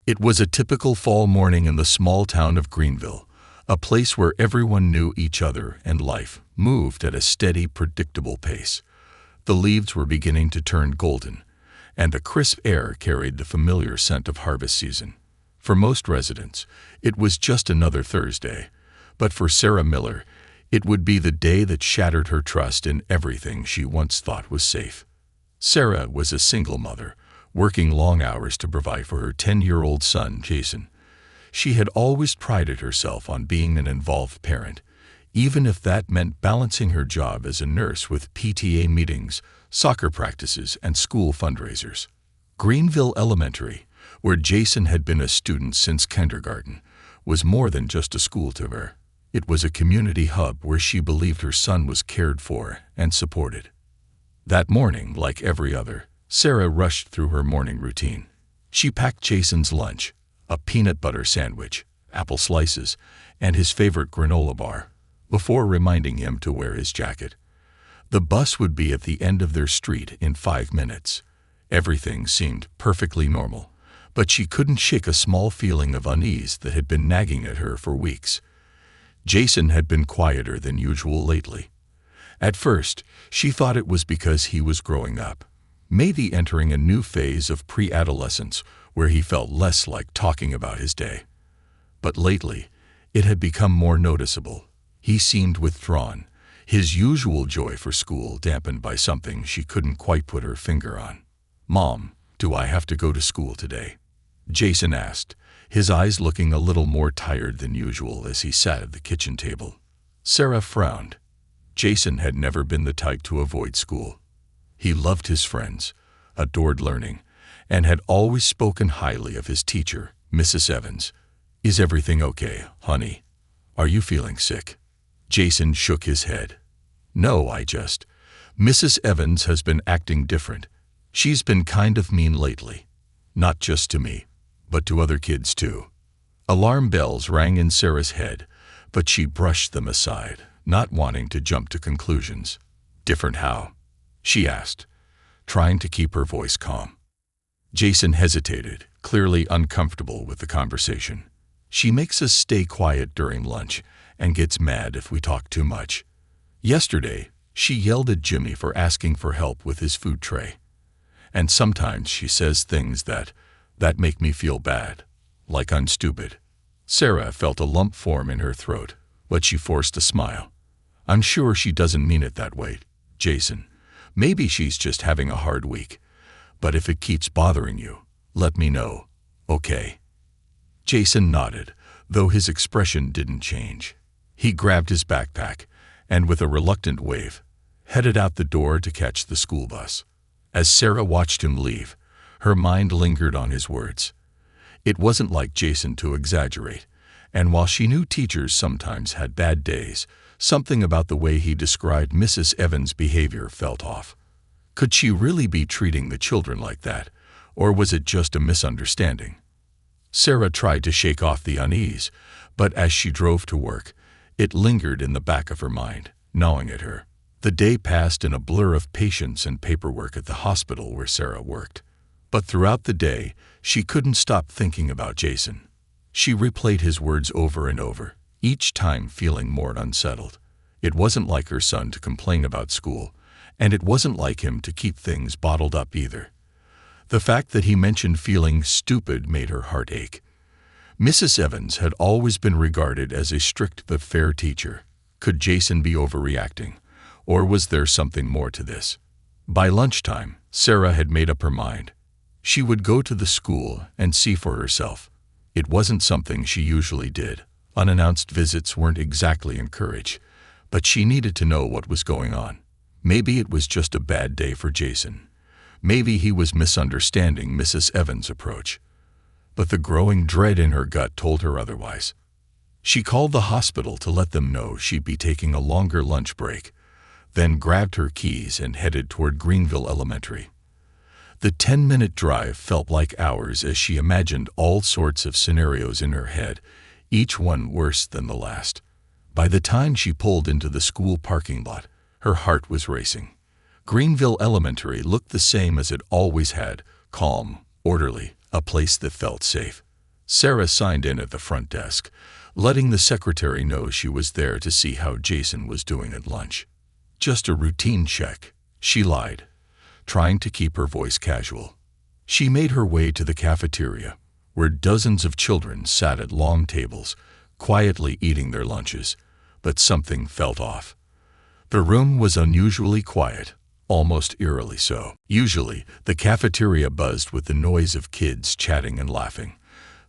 It was a typical fall morning in the small town of Greenville, a place where everyone knew each other and life moved at a steady, predictable pace. The leaves were beginning to turn golden, and the crisp air carried the familiar scent of harvest season. For most residents, it was just another Thursday, but for Sarah Miller, it would be the day that shattered her trust in everything she once thought was safe. Sarah was a single mother, working long hours to provide for her 10-year-old son, Jason. She had always prided herself on being an involved parent, even if that meant balancing her job as a nurse with PTA meetings, soccer practices, and school fundraisers. Greenville Elementary, where Jason had been a student since kindergarten, was more than just a school to her. It was a community hub where she believed her son was cared for and supported. That morning, like every other, Sarah rushed through her morning routine. She packed Jason's lunch, a peanut butter sandwich, apple slices, and his favorite granola bar, before reminding him to wear his jacket. The bus would be at the end of their street in 5 minutes. Everything seemed perfectly normal, but she couldn't shake a small feeling of unease that had been nagging at her for weeks. Jason had been quieter than usual lately. At first, she thought it was because he was growing up, maybe entering a new phase of pre-adolescence where he felt less like talking about his day. But lately, it had become more noticeable. He seemed withdrawn, his usual joy for school dampened by something she couldn't quite put her finger on. "Mom, do I have to go to school today?" Jason asked, his eyes looking a little more tired than usual as he sat at the kitchen table. Sarah frowned. Jason had never been the type to avoid school. He loved his friends, adored learning, and had always spoken highly of his teacher, Mrs. Evans. "Is everything okay, honey? Are you feeling sick?" Jason shook his head. "No, Mrs. Evans has been acting different. She's been kind of mean lately. Not just to me, but to other kids too." Alarm bells rang in Sarah's head, but she brushed them aside, not wanting to jump to conclusions. "Different how?" she asked, trying to keep her voice calm. Jason hesitated, clearly uncomfortable with the conversation. "She makes us stay quiet during lunch and gets mad if we talk too much. Yesterday, she yelled at Jimmy for asking for help with his food tray. And sometimes she says things that make me feel bad, like I'm stupid." Sarah felt a lump form in her throat, but she forced a smile. "I'm sure she doesn't mean it that way, Jason. Maybe she's just having a hard week. But if it keeps bothering you, let me know, okay?" Jason nodded, though his expression didn't change. He grabbed his backpack and, with a reluctant wave, headed out the door to catch the school bus. As Sarah watched him leave, her mind lingered on his words. It wasn't like Jason to exaggerate, and while she knew teachers sometimes had bad days, something about the way he described Mrs. Evans' behavior felt off. Could she really be treating the children like that, or was it just a misunderstanding? Sarah tried to shake off the unease, but as she drove to work, it lingered in the back of her mind, gnawing at her. The day passed in a blur of patients and paperwork at the hospital where Sarah worked. But throughout the day, she couldn't stop thinking about Jason. She replayed his words over and over, each time feeling more unsettled. It wasn't like her son to complain about school, and it wasn't like him to keep things bottled up either. The fact that he mentioned feeling stupid made her heart ache. Mrs. Evans had always been regarded as a strict but fair teacher. Could Jason be overreacting, or was there something more to this? By lunchtime, Sarah had made up her mind. She would go to the school and see for herself. It wasn't something she usually did. Unannounced visits weren't exactly encouraged, but she needed to know what was going on. Maybe it was just a bad day for Jason. Maybe he was misunderstanding Mrs. Evans' approach. But the growing dread in her gut told her otherwise. She called the hospital to let them know she'd be taking a longer lunch break, then grabbed her keys and headed toward Greenville Elementary. The 10-minute drive felt like hours as she imagined all sorts of scenarios in her head, each one worse than the last. By the time she pulled into the school parking lot, her heart was racing. Greenville Elementary looked the same as it always had, calm, orderly, a place that felt safe. Sarah signed in at the front desk, letting the secretary know she was there to see how Jason was doing at lunch. "Just a routine check," she lied, trying to keep her voice casual. She made her way to the cafeteria, where dozens of children sat at long tables, quietly eating their lunches, but something felt off. The room was unusually quiet, almost eerily so. Usually, the cafeteria buzzed with the noise of kids chatting and laughing,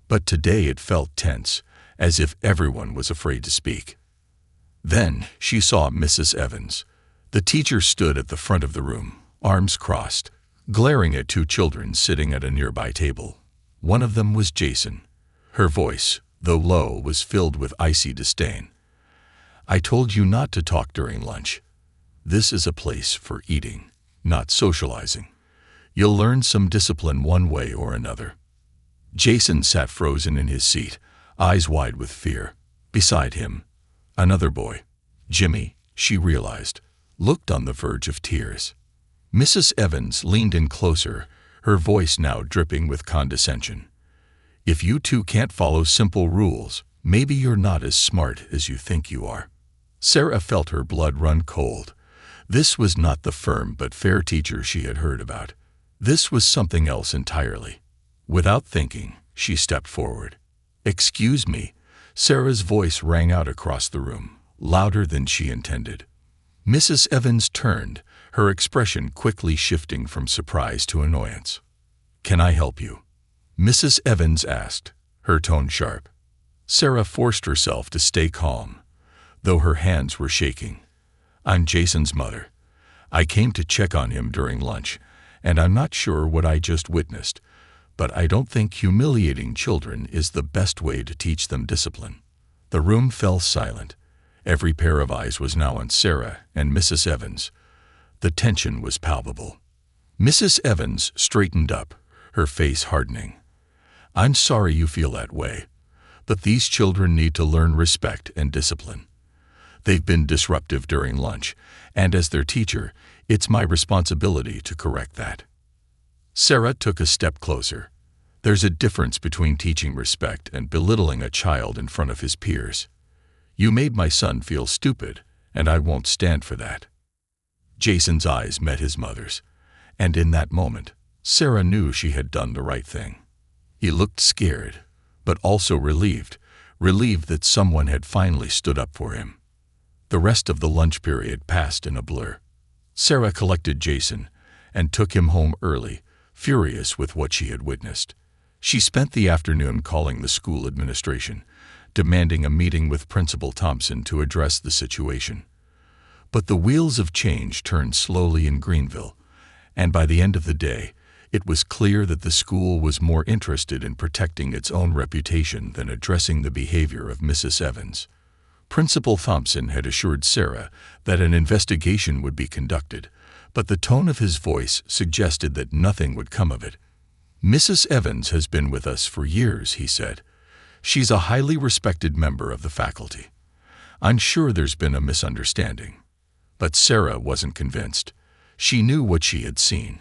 but today it felt tense, as if everyone was afraid to speak. Then she saw Mrs. Evans. The teacher stood at the front of the room, arms crossed, glaring at two children sitting at a nearby table. One of them was Jason. Her voice, though low, was filled with icy disdain. "I told you not to talk during lunch. This is a place for eating, not socializing. You'll learn some discipline one way or another." Jason sat frozen in his seat, eyes wide with fear. Beside him, another boy, Jimmy, she realized, looked on the verge of tears. Mrs. Evans leaned in closer, her voice now dripping with condescension. "If you two can't follow simple rules, maybe you're not as smart as you think you are." Sarah felt her blood run cold. This was not the firm but fair teacher she had heard about. This was something else entirely. Without thinking, she stepped forward. "Excuse me." Sarah's voice rang out across the room, louder than she intended. Mrs. Evans turned, her expression quickly shifting from surprise to annoyance. "Can I help you?" Mrs. Evans asked, her tone sharp. Sarah forced herself to stay calm, though her hands were shaking. "I'm Jason's mother. I came to check on him during lunch, and I'm not sure what I just witnessed, but I don't think humiliating children is the best way to teach them discipline." The room fell silent. Every pair of eyes was now on Sarah and Mrs. Evans. The tension was palpable. Mrs. Evans straightened up, her face hardening. "I'm sorry you feel that way, but these children need to learn respect and discipline. They've been disruptive during lunch, and as their teacher, it's my responsibility to correct that." Sarah took a step closer. "There's a difference between teaching respect and belittling a child in front of his peers. You made my son feel stupid, and I won't stand for that." Jason's eyes met his mother's, and in that moment, Sarah knew she had done the right thing. He looked scared, but also relieved that someone had finally stood up for him. The rest of the lunch period passed in a blur. Sarah collected Jason and took him home early, furious with what she had witnessed. She spent the afternoon calling the school administration, demanding a meeting with Principal Thompson to address the situation. But the wheels of change turned slowly in Greenville, and by the end of the day, it was clear that the school was more interested in protecting its own reputation than addressing the behavior of Mrs. Evans. Principal Thompson had assured Sarah that an investigation would be conducted, but the tone of his voice suggested that nothing would come of it. "Mrs. Evans has been with us for years," he said. "She's a highly respected member of the faculty. I'm sure there's been a misunderstanding." But Sarah wasn't convinced. She knew what she had seen,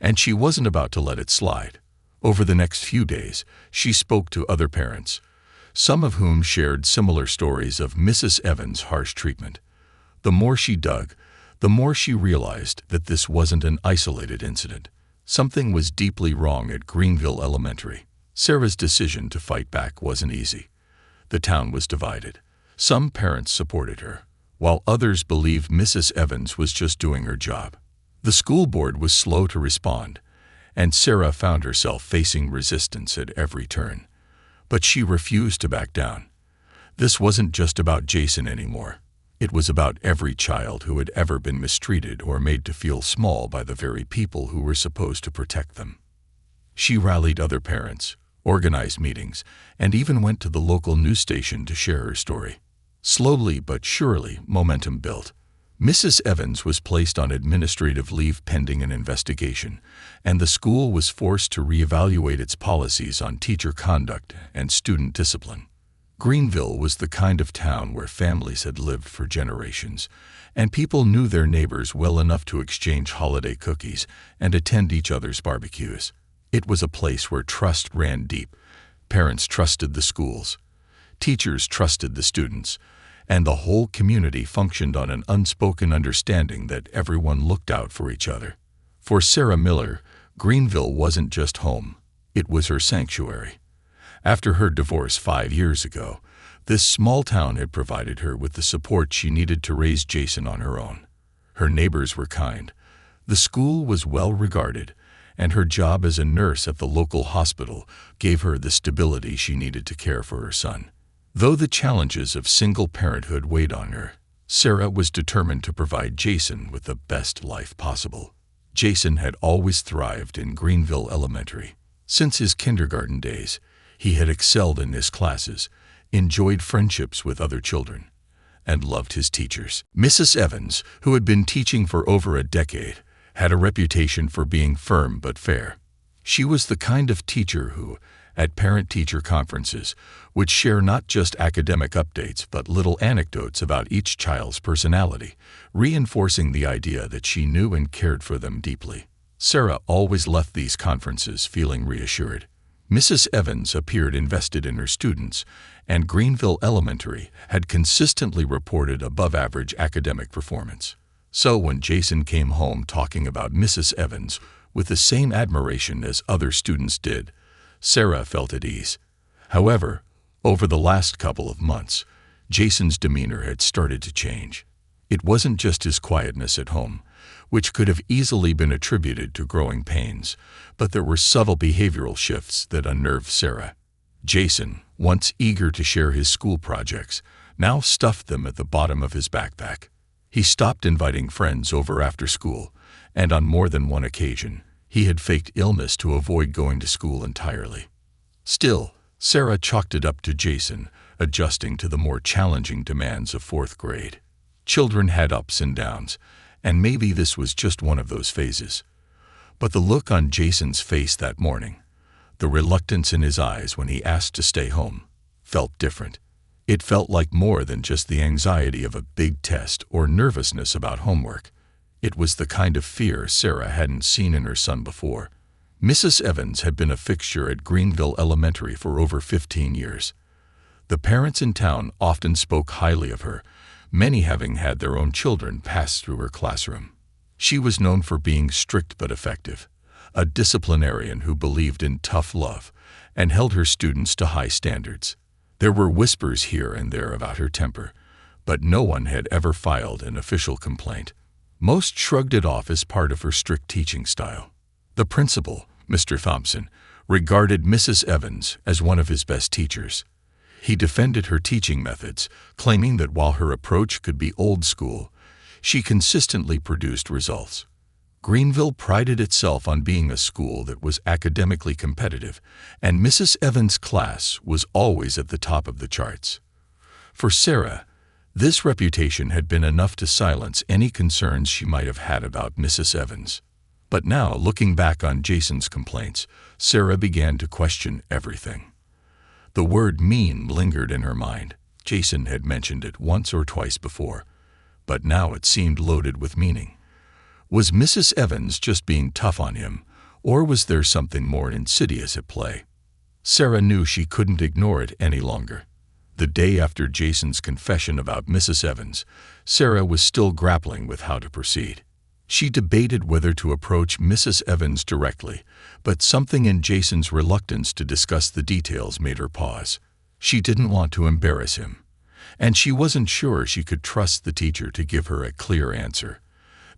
and she wasn't about to let it slide. Over the next few days, she spoke to other parents, some of whom shared similar stories of Mrs. Evans' harsh treatment. The more she dug, the more she realized that this wasn't an isolated incident. Something was deeply wrong at Greenville Elementary. Sarah's decision to fight back wasn't easy. The town was divided. Some parents supported her, while others believed Mrs. Evans was just doing her job. The school board was slow to respond, and Sarah found herself facing resistance at every turn. But she refused to back down. This wasn't just about Jason anymore. It was about every child who had ever been mistreated or made to feel small by the very people who were supposed to protect them. She rallied other parents, organized meetings, and even went to the local news station to share her story. Slowly but surely, momentum built. Mrs. Evans was placed on administrative leave pending an investigation, and the school was forced to reevaluate its policies on teacher conduct and student discipline. Greenville was the kind of town where families had lived for generations, and people knew their neighbors well enough to exchange holiday cookies and attend each other's barbecues. It was a place where trust ran deep, Parents trusted the schools. Teachers trusted the students. And the whole community functioned on an unspoken understanding that everyone looked out for each other. For Sarah Miller, Greenville wasn't just home. It was her sanctuary. After her divorce 5 years ago, this small town had provided her with the support she needed to raise Jason on her own. Her neighbors were kind. The school was well regarded, and her job as a nurse at the local hospital gave her the stability she needed to care for her son. Though the challenges of single parenthood weighed on her, Sarah was determined to provide Jason with the best life possible. Jason had always thrived in Greenville Elementary. Since his kindergarten days, he had excelled in his classes, enjoyed friendships with other children, and loved his teachers. Mrs. Evans, who had been teaching for over a decade, had a reputation for being firm but fair. She was the kind of teacher who, at parent-teacher conferences, would share not just academic updates but little anecdotes about each child's personality, reinforcing the idea that she knew and cared for them deeply. Sarah always left these conferences feeling reassured. Mrs. Evans appeared invested in her students, and Greenville Elementary had consistently reported above-average academic performance. So when Jason came home talking about Mrs. Evans with the same admiration as other students did, Sarah felt at ease. However, over the last couple of months, Jason's demeanor had started to change. It wasn't just his quietness at home, which could have easily been attributed to growing pains, but there were subtle behavioral shifts that unnerved Sarah. Jason, once eager to share his school projects, now stuffed them at the bottom of his backpack. He stopped inviting friends over after school, and on more than one occasion, he had faked illness to avoid going to school entirely. Still, Sarah chalked it up to Jason, adjusting to the more challenging demands of 4th grade. Children had ups and downs, and maybe this was just one of those phases. But the look on Jason's face that morning, the reluctance in his eyes when he asked to stay home, felt different. It felt like more than just the anxiety of a big test or nervousness about homework. It was the kind of fear Sarah hadn't seen in her son before. Mrs. Evans had been a fixture at Greenville Elementary for over 15 years. The parents in town often spoke highly of her, many having had their own children pass through her classroom. She was known for being strict but effective, a disciplinarian who believed in tough love and held her students to high standards. There were whispers here and there about her temper, but no one had ever filed an official complaint. Most shrugged it off as part of her strict teaching style. The principal, Mr. Thompson, regarded Mrs. Evans as one of his best teachers. He defended her teaching methods, claiming that while her approach could be old school, she consistently produced results. Greenville prided itself on being a school that was academically competitive, and Mrs. Evans' class was always at the top of the charts. For Sarah, this reputation had been enough to silence any concerns she might have had about Mrs. Evans. But now, looking back on Jason's complaints, Sarah began to question everything. The word mean lingered in her mind. Jason had mentioned it once or twice before, but now it seemed loaded with meaning. Was Mrs. Evans just being tough on him, or was there something more insidious at play? Sarah knew she couldn't ignore it any longer. The day after Jason's confession about Mrs. Evans, Sarah was still grappling with how to proceed. She debated whether to approach Mrs. Evans directly, but something in Jason's reluctance to discuss the details made her pause. She didn't want to embarrass him, and she wasn't sure she could trust the teacher to give her a clear answer.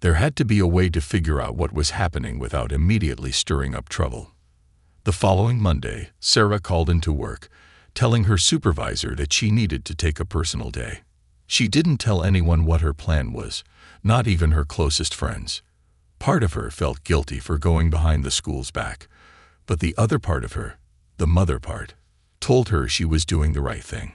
There had to be a way to figure out what was happening without immediately stirring up trouble. The following Monday, Sarah called into work, telling her supervisor that she needed to take a personal day. She didn't tell anyone what her plan was, not even her closest friends. Part of her felt guilty for going behind the school's back, but the other part of her, the mother part, told her she was doing the right thing.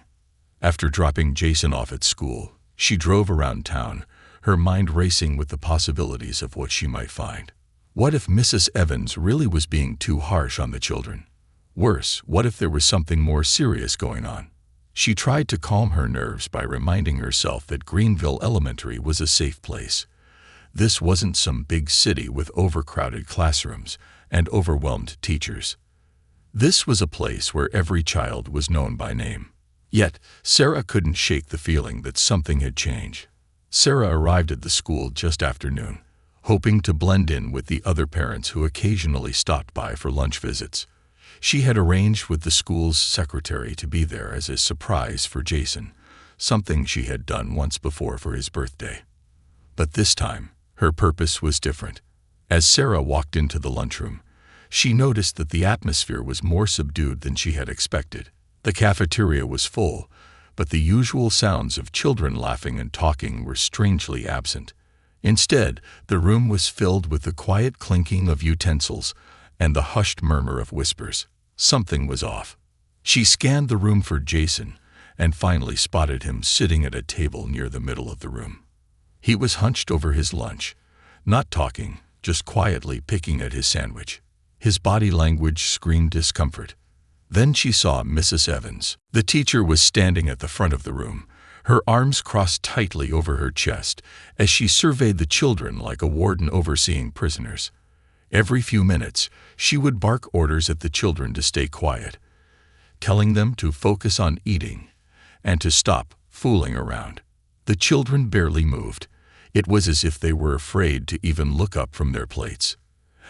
After dropping Jason off at school, she drove around town, her mind racing with the possibilities of what she might find. What if Mrs. Evans really was being too harsh on the children? Worse, what if there was something more serious going on? She tried to calm her nerves by reminding herself that Greenville Elementary was a safe place. This wasn't some big city with overcrowded classrooms and overwhelmed teachers. This was a place where every child was known by name. Yet, Sarah couldn't shake the feeling that something had changed. Sarah arrived at the school just after noon, hoping to blend in with the other parents who occasionally stopped by for lunch visits. She had arranged with the school's secretary to be there as a surprise for Jason, something she had done once before for his birthday. But this time, her purpose was different. As Sarah walked into the lunchroom, she noticed that the atmosphere was more subdued than she had expected. The cafeteria was full, but the usual sounds of children laughing and talking were strangely absent. Instead, the room was filled with the quiet clinking of utensils and the hushed murmur of whispers. Something was off. She scanned the room for Jason and finally spotted him sitting at a table near the middle of the room. He was hunched over his lunch, not talking, just quietly picking at his sandwich. His body language screamed discomfort. Then she saw Mrs. Evans. The teacher was standing at the front of the room, her arms crossed tightly over her chest as she surveyed the children like a warden overseeing prisoners. Every few minutes, she would bark orders at the children to stay quiet, telling them to focus on eating and to stop fooling around. The children barely moved. It was as if they were afraid to even look up from their plates.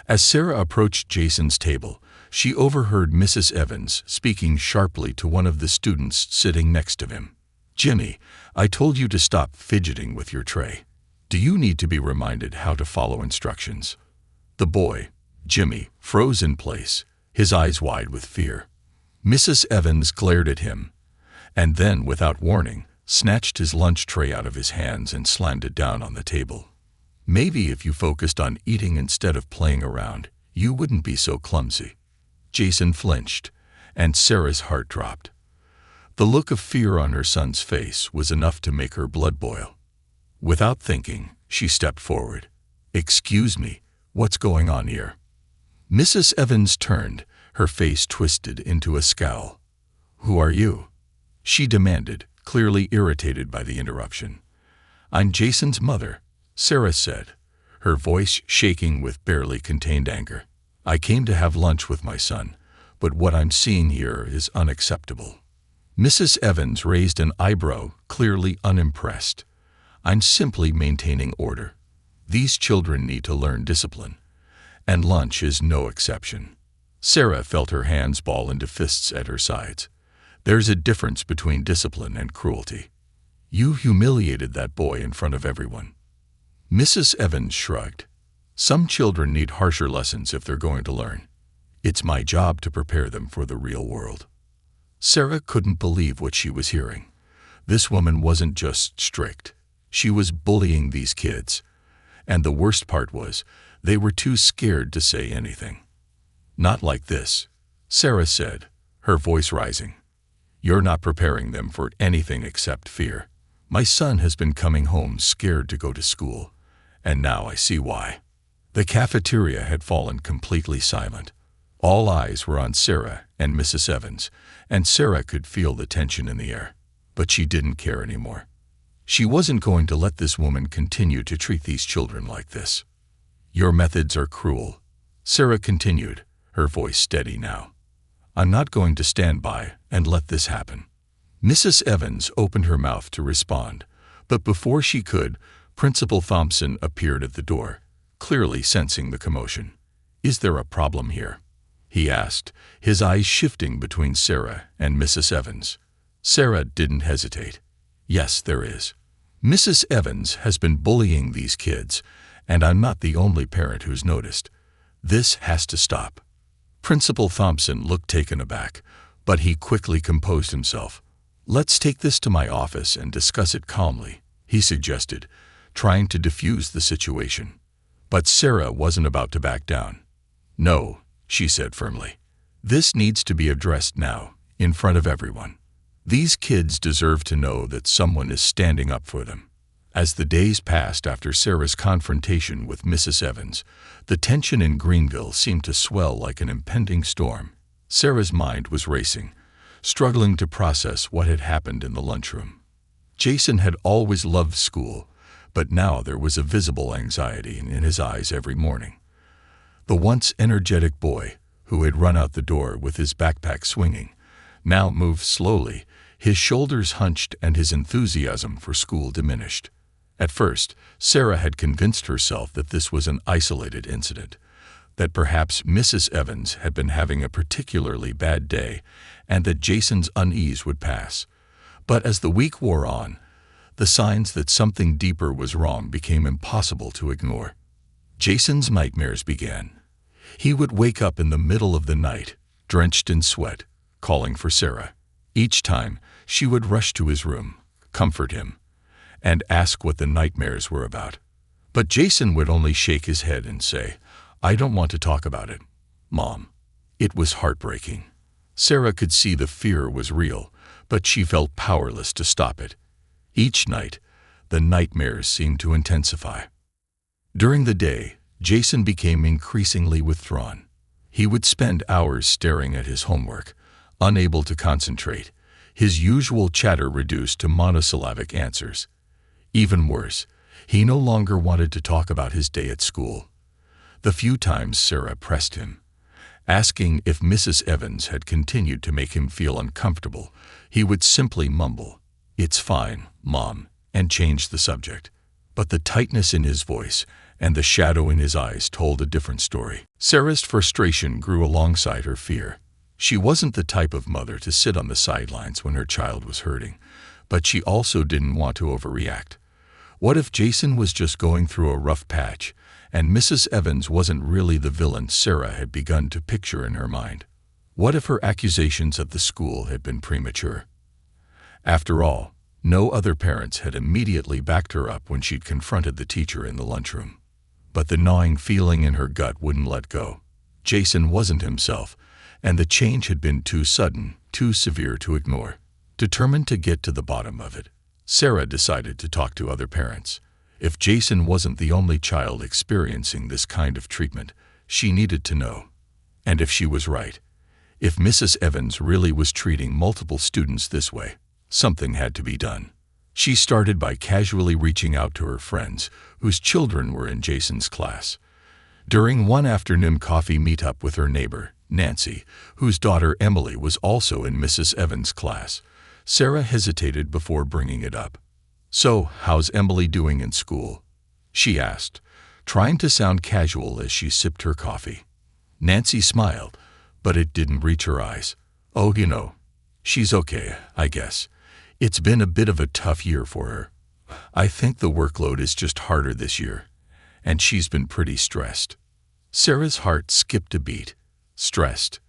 As Sarah approached Jason's table, she overheard Mrs. Evans speaking sharply to one of the students sitting next to him. "Jimmy, I told you to stop fidgeting with your tray. Do you need to be reminded how to follow instructions?" The boy, Jimmy, froze in place, his eyes wide with fear. Mrs. Evans glared at him, and then, without warning, snatched his lunch tray out of his hands and slammed it down on the table. "Maybe if you focused on eating instead of playing around, you wouldn't be so clumsy." Jason flinched, and Sarah's heart dropped. The look of fear on her son's face was enough to make her blood boil. Without thinking, she stepped forward. "Excuse me, what's going on here?" Mrs. Evans turned, her face twisted into a scowl. "Who are you?" she demanded, clearly irritated by the interruption. "I'm Jason's mother," Sarah said, her voice shaking with barely contained anger. "I came to have lunch with my son, but what I'm seeing here is unacceptable." Mrs. Evans raised an eyebrow, clearly unimpressed. "I'm simply maintaining order. These children need to learn discipline, and lunch is no exception." Sarah felt her hands ball into fists at her sides. "There's a difference between discipline and cruelty. You humiliated that boy in front of everyone." Mrs. Evans shrugged. "Some children need harsher lessons if they're going to learn. It's my job to prepare them for the real world." Sarah couldn't believe what she was hearing. This woman wasn't just strict. She was bullying these kids. And the worst part was, they were too scared to say anything. "Not like this," Sarah said, her voice rising. "You're not preparing them for anything except fear. My son has been coming home scared to go to school, and now I see why." The cafeteria had fallen completely silent. All eyes were on Sarah and Mrs. Evans, and Sarah could feel the tension in the air. But she didn't care anymore. She wasn't going to let this woman continue to treat these children like this. "Your methods are cruel," Sarah continued, her voice steady now. "I'm not going to stand by and let this happen." Mrs. Evans opened her mouth to respond, but before she could, Principal Thompson appeared at the door, clearly sensing the commotion. "Is there a problem here?" he asked, his eyes shifting between Sarah and Mrs. Evans. Sarah didn't hesitate. "Yes, there is. Mrs. Evans has been bullying these kids, and I'm not the only parent who's noticed. This has to stop." Principal Thompson looked taken aback, but he quickly composed himself. "Let's take this to my office and discuss it calmly," he suggested, trying to defuse the situation. But Sarah wasn't about to back down. "No," she said firmly. "This needs to be addressed now, in front of everyone. These kids deserve to know that someone is standing up for them." As the days passed after Sarah's confrontation with Mrs. Evans, the tension in Greenville seemed to swell like an impending storm. Sarah's mind was racing, struggling to process what had happened in the lunchroom. Jason had always loved school, but now there was a visible anxiety in his eyes every morning. The once energetic boy, who had run out the door with his backpack swinging, now moved slowly, his shoulders hunched and his enthusiasm for school diminished. At first, Sarah had convinced herself that this was an isolated incident, that perhaps Mrs. Evans had been having a particularly bad day and that Jason's unease would pass. But as the week wore on, the signs that something deeper was wrong became impossible to ignore. Jason's nightmares began. He would wake up in the middle of the night, drenched in sweat, calling for Sarah. Each time, she would rush to his room, comfort him, and ask what the nightmares were about. But Jason would only shake his head and say, "I don't want to talk about it, Mom." It was heartbreaking. Sarah could see the fear was real, but she felt powerless to stop it. Each night, the nightmares seemed to intensify. During the day, Jason became increasingly withdrawn. He would spend hours staring at his homework, unable to concentrate, his usual chatter reduced to monosyllabic answers. Even worse, he no longer wanted to talk about his day at school. The few times Sarah pressed him, asking if Mrs. Evans had continued to make him feel uncomfortable, he would simply mumble, "It's fine, Mom," and change the subject. But the tightness in his voice and the shadow in his eyes told a different story. Sarah's frustration grew alongside her fear. She wasn't the type of mother to sit on the sidelines when her child was hurting, but she also didn't want to overreact. What if Jason was just going through a rough patch, and Mrs. Evans wasn't really the villain Sarah had begun to picture in her mind? What if her accusations at the school had been premature? After all, no other parents had immediately backed her up when she'd confronted the teacher in the lunchroom. But the gnawing feeling in her gut wouldn't let go. Jason wasn't himself, and the change had been too sudden, too severe to ignore. Determined to get to the bottom of it, Sarah decided to talk to other parents. If Jason wasn't the only child experiencing this kind of treatment, she needed to know. And if she was right, if Mrs. Evans really was treating multiple students this way, something had to be done. She started by casually reaching out to her friends whose children were in Jason's class. During one afternoon coffee meetup with her neighbor, Nancy, whose daughter Emily was also in Mrs. Evans' class, Sarah hesitated before bringing it up. "So, how's Emily doing in school?" she asked, trying to sound casual as she sipped her coffee. Nancy smiled, but it didn't reach her eyes. "Oh, she's okay, I guess. It's been a bit of a tough year for her. I think the workload is just harder this year, and she's been pretty stressed." Sarah's heart skipped a beat. Stressed?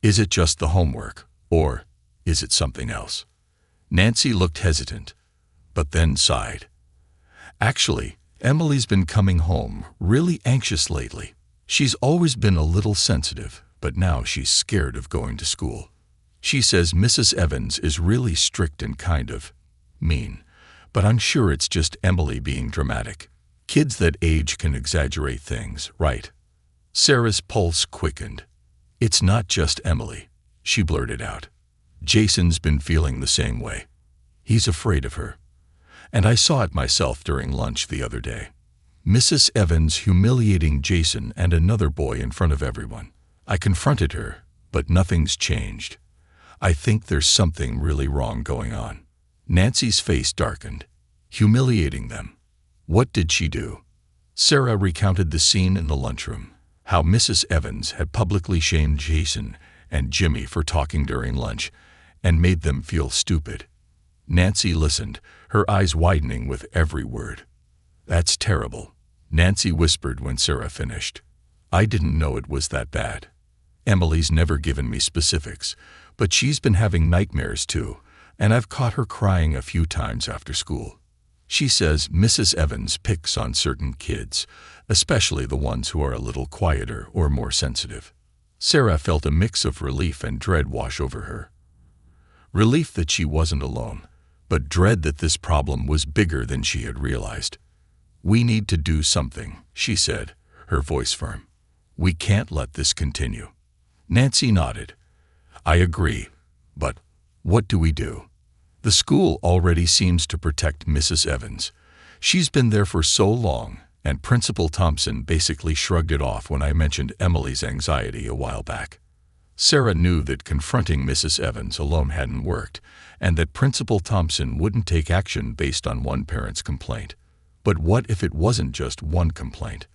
Is it just the homework, or is it something else? Nancy looked hesitant, but then sighed. "Actually, Emily's been coming home really anxious lately. She's always been a little sensitive, but now she's scared of going to school. She says Mrs. Evans is really strict and kind of mean, but I'm sure it's just Emily being dramatic. Kids that age can exaggerate things, right?" Sarah's pulse quickened. "It's not just Emily," she blurted out. "Jason's been feeling the same way. He's afraid of her. And I saw it myself during lunch the other day. Mrs. Evans humiliating Jason and another boy in front of everyone. I confronted her, but nothing's changed. I think there's something really wrong going on." Nancy's face darkened. Humiliating them. What did she do? Sarah recounted the scene in the lunchroom, how Mrs. Evans had publicly shamed Jason and Jimmy for talking during lunch and made them feel stupid. Nancy listened, her eyes widening with every word. "That's terrible," Nancy whispered when Sarah finished. "I didn't know it was that bad. Emily's never given me specifics, but she's been having nightmares too, and I've caught her crying a few times after school. She says Mrs. Evans picks on certain kids, especially the ones who are a little quieter or more sensitive." Sarah felt a mix of relief and dread wash over her. Relief that she wasn't alone, but dread that this problem was bigger than she had realized. "We need to do something," she said, her voice firm. "We can't let this continue." Nancy nodded. "I agree, but what do we do? The school already seems to protect Mrs. Evans. She's been there for so long, and Principal Thompson basically shrugged it off when I mentioned Emily's anxiety a while back. Sarah knew that confronting Mrs. Evans alone hadn't worked, and that Principal Thompson wouldn't take action based on one parent's complaint. But what if it wasn't just one complaint?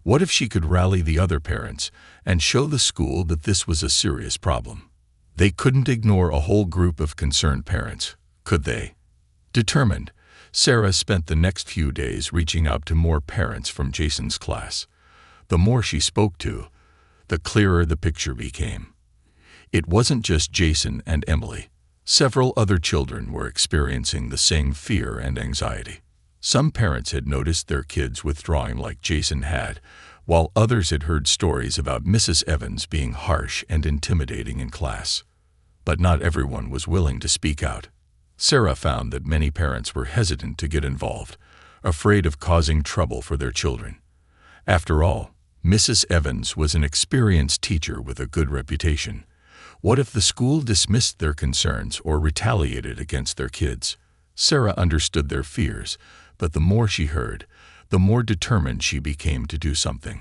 What if she could rally the other parents and show the school that this was a serious problem? They couldn't ignore a whole group of concerned parents, could they? Determined, Sarah spent the next few days reaching out to more parents from Jason's class. The more she spoke to, the clearer the picture became. It wasn't just Jason and Emily. Several other children were experiencing the same fear and anxiety. Some parents had noticed their kids withdrawing like Jason had, while others had heard stories about Mrs. Evans being harsh and intimidating in class. But not everyone was willing to speak out. Sarah found that many parents were hesitant to get involved, afraid of causing trouble for their children. After all, Mrs. Evans was an experienced teacher with a good reputation. What if the school dismissed their concerns or retaliated against their kids? Sarah understood their fears, but the more she heard, the more determined she became to do something.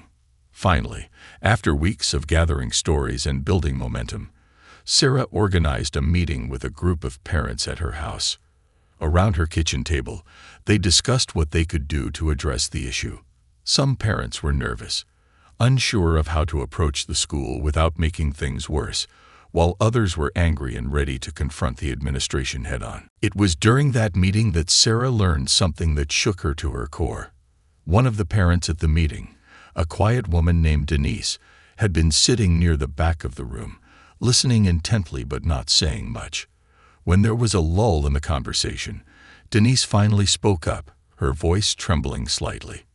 Finally, after weeks of gathering stories and building momentum, Sarah organized a meeting with a group of parents at her house. Around her kitchen table, they discussed what they could do to address the issue. Some parents were nervous, unsure of how to approach the school without making things worse, while others were angry and ready to confront the administration head-on. It was during that meeting that Sarah learned something that shook her to her core. One of the parents at the meeting, a quiet woman named Denise, had been sitting near the back of the room, listening intently but not saying much. When there was a lull in the conversation, Denise finally spoke up, her voice trembling slightly.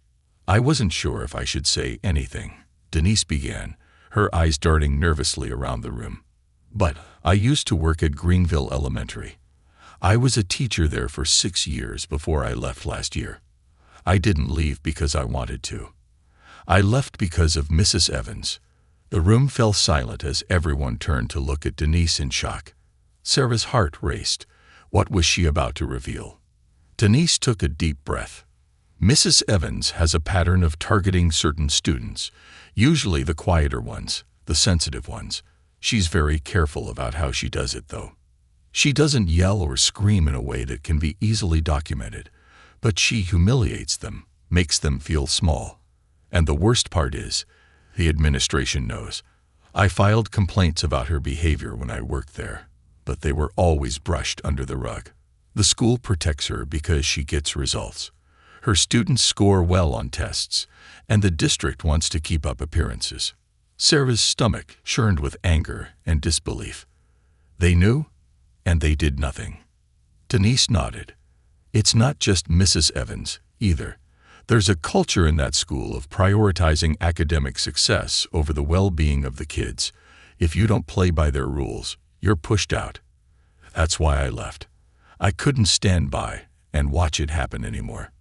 "I wasn't sure if I should say anything," Denise began, her eyes darting nervously around the room. "But I used to work at Greenville Elementary. I was a teacher there for 6 years before I left last year. I didn't leave because I wanted to. I left because of Mrs. Evans." The room fell silent as everyone turned to look at Denise in shock. Sarah's heart raced. What was she about to reveal? Denise took a deep breath. "Mrs. Evans has a pattern of targeting certain students, usually the quieter ones, the sensitive ones. She's very careful about how she does it, though. She doesn't yell or scream in a way that can be easily documented, but she humiliates them, makes them feel small. And the worst part is, the administration knows. I filed complaints about her behavior when I worked there, but they were always brushed under the rug. The school protects her because she gets results. Her students score well on tests, and the district wants to keep up appearances." Sarah's stomach churned with anger and disbelief. They knew, and they did nothing. Denise nodded. "It's not just Mrs. Evans, either. There's a culture in that school of prioritizing academic success over the well-being of the kids. If you don't play by their rules, you're pushed out. That's why I left. I couldn't stand by and watch it happen anymore."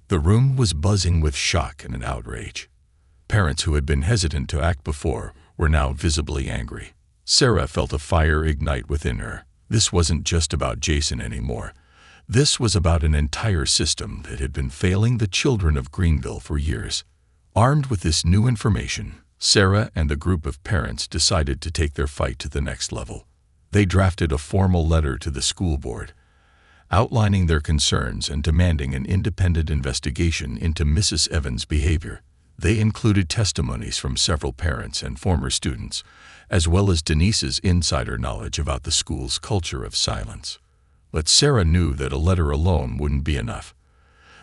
The room was buzzing with shock and an outrage. Parents who had been hesitant to act before were now visibly angry. Sarah felt a fire ignite within her. This wasn't just about Jason anymore. This was about an entire system that had been failing the children of Greenville for years. Armed with this new information, Sarah and the group of parents decided to take their fight to the next level. They drafted a formal letter to the school board, outlining their concerns and demanding an independent investigation into Mrs. Evans' behavior. They included testimonies from several parents and former students, as well as Denise's insider knowledge about the school's culture of silence. But Sarah knew that a letter alone wouldn't be enough.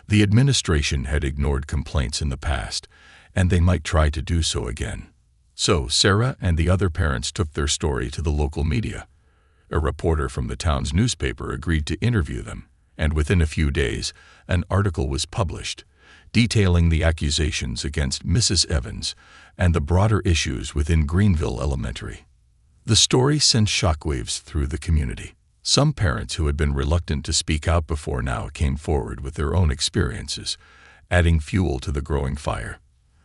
The administration had ignored complaints in the past, and they might try to do so again. So Sarah and the other parents took their story to the local media. A reporter from the town's newspaper agreed to interview them, and within a few days, an article was published, detailing the accusations against Mrs. Evans and the broader issues within Greenville Elementary. The story sent shockwaves through the community. Some parents who had been reluctant to speak out before now came forward with their own experiences, adding fuel to the growing fire.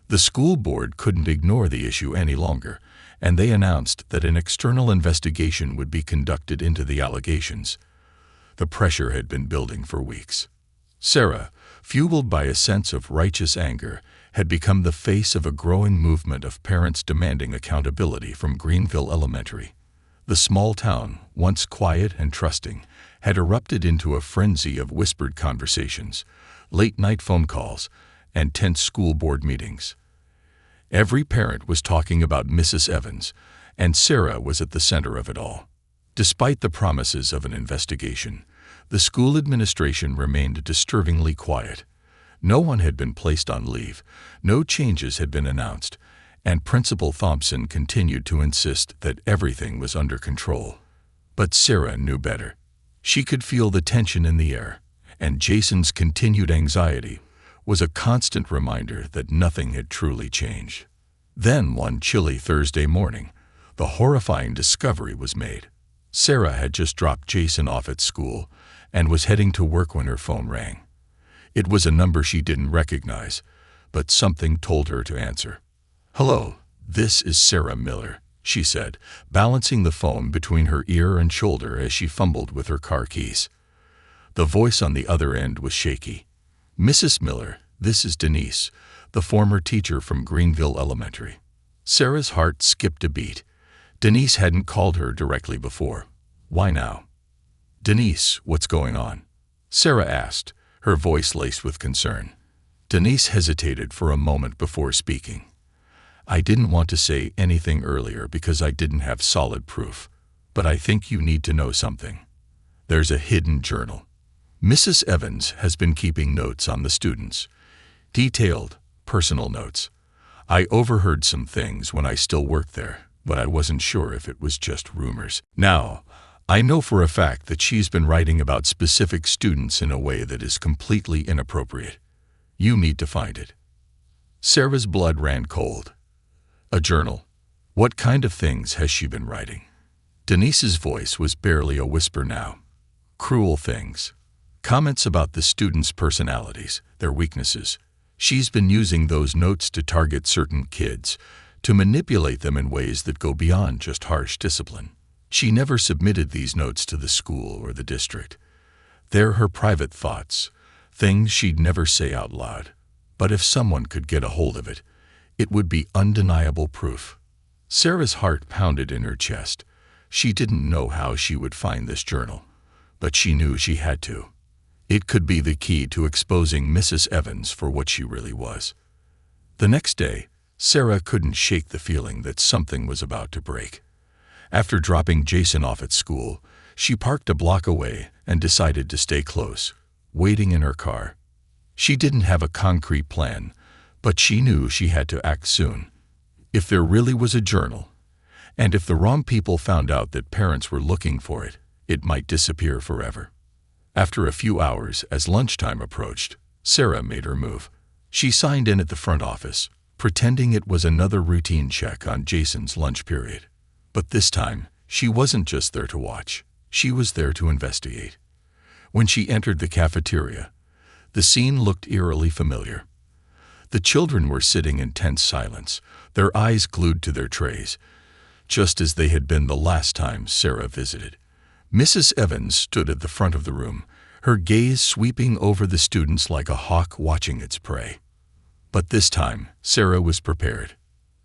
The school board couldn't ignore the issue any longer, and they announced that an external investigation would be conducted into the allegations. The pressure had been building for weeks. Sarah, fueled by a sense of righteous anger, had become the face of a growing movement of parents demanding accountability from Greenville Elementary. The small town, once quiet and trusting, had erupted into a frenzy of whispered conversations, late-night phone calls, and tense school board meetings. Every parent was talking about Mrs. Evans, and Sarah was at the center of it all. Despite the promises of an investigation, the school administration remained disturbingly quiet. No one had been placed on leave, no changes had been announced, and Principal Thompson continued to insist that everything was under control. But Sarah knew better. She could feel the tension in the air, and Jason's continued anxiety was a constant reminder that nothing had truly changed. Then, one chilly Thursday morning, the horrifying discovery was made. Sarah had just dropped Jason off at school and was heading to work when her phone rang. It was a number she didn't recognize, but something told her to answer. "Hello, this is Sarah Miller," she said, balancing the phone between her ear and shoulder as she fumbled with her car keys. The voice on the other end was shaky. "Mrs. Miller, this is Denise, the former teacher from Greenville Elementary." Sarah's heart skipped a beat. Denise hadn't called her directly before. Why now? "Denise, what's going on?" Sarah asked, her voice laced with concern. Denise hesitated for a moment before speaking. "I didn't want to say anything earlier because I didn't have solid proof, but I think you need to know something. There's a hidden journal. Mrs. Evans has been keeping notes on the students. Detailed, personal notes. I overheard some things when I still worked there, but I wasn't sure if it was just rumors. Now, I know for a fact that she's been writing about specific students in a way that is completely inappropriate. You need to find it." Sarah's blood ran cold. "A journal? What kind of things has she been writing?" Denise's voice was barely a whisper now. "Cruel things. Comments about the students' personalities, their weaknesses. She's been using those notes to target certain kids, to manipulate them in ways that go beyond just harsh discipline. She never submitted these notes to the school or the district. They're her private thoughts, things she'd never say out loud. But if someone could get a hold of it, it would be undeniable proof." Sarah's heart pounded in her chest. She didn't know how she would find this journal, but she knew she had to. It could be the key to exposing Mrs. Evans for what she really was. The next day, Sarah couldn't shake the feeling that something was about to break. After dropping Jason off at school, she parked a block away and decided to stay close, waiting in her car. She didn't have a concrete plan, but she knew she had to act soon. If there really was a journal, and if the wrong people found out that parents were looking for it, it might disappear forever. After a few hours, as lunchtime approached, Sarah made her move. She signed in at the front office, pretending it was another routine check on Jason's lunch period. But this time, she wasn't just there to watch. She was there to investigate. When she entered the cafeteria, the scene looked eerily familiar. The children were sitting in tense silence, their eyes glued to their trays, just as they had been the last time Sarah visited. Mrs. Evans stood at the front of the room, her gaze sweeping over the students like a hawk watching its prey. But this time, Sarah was prepared.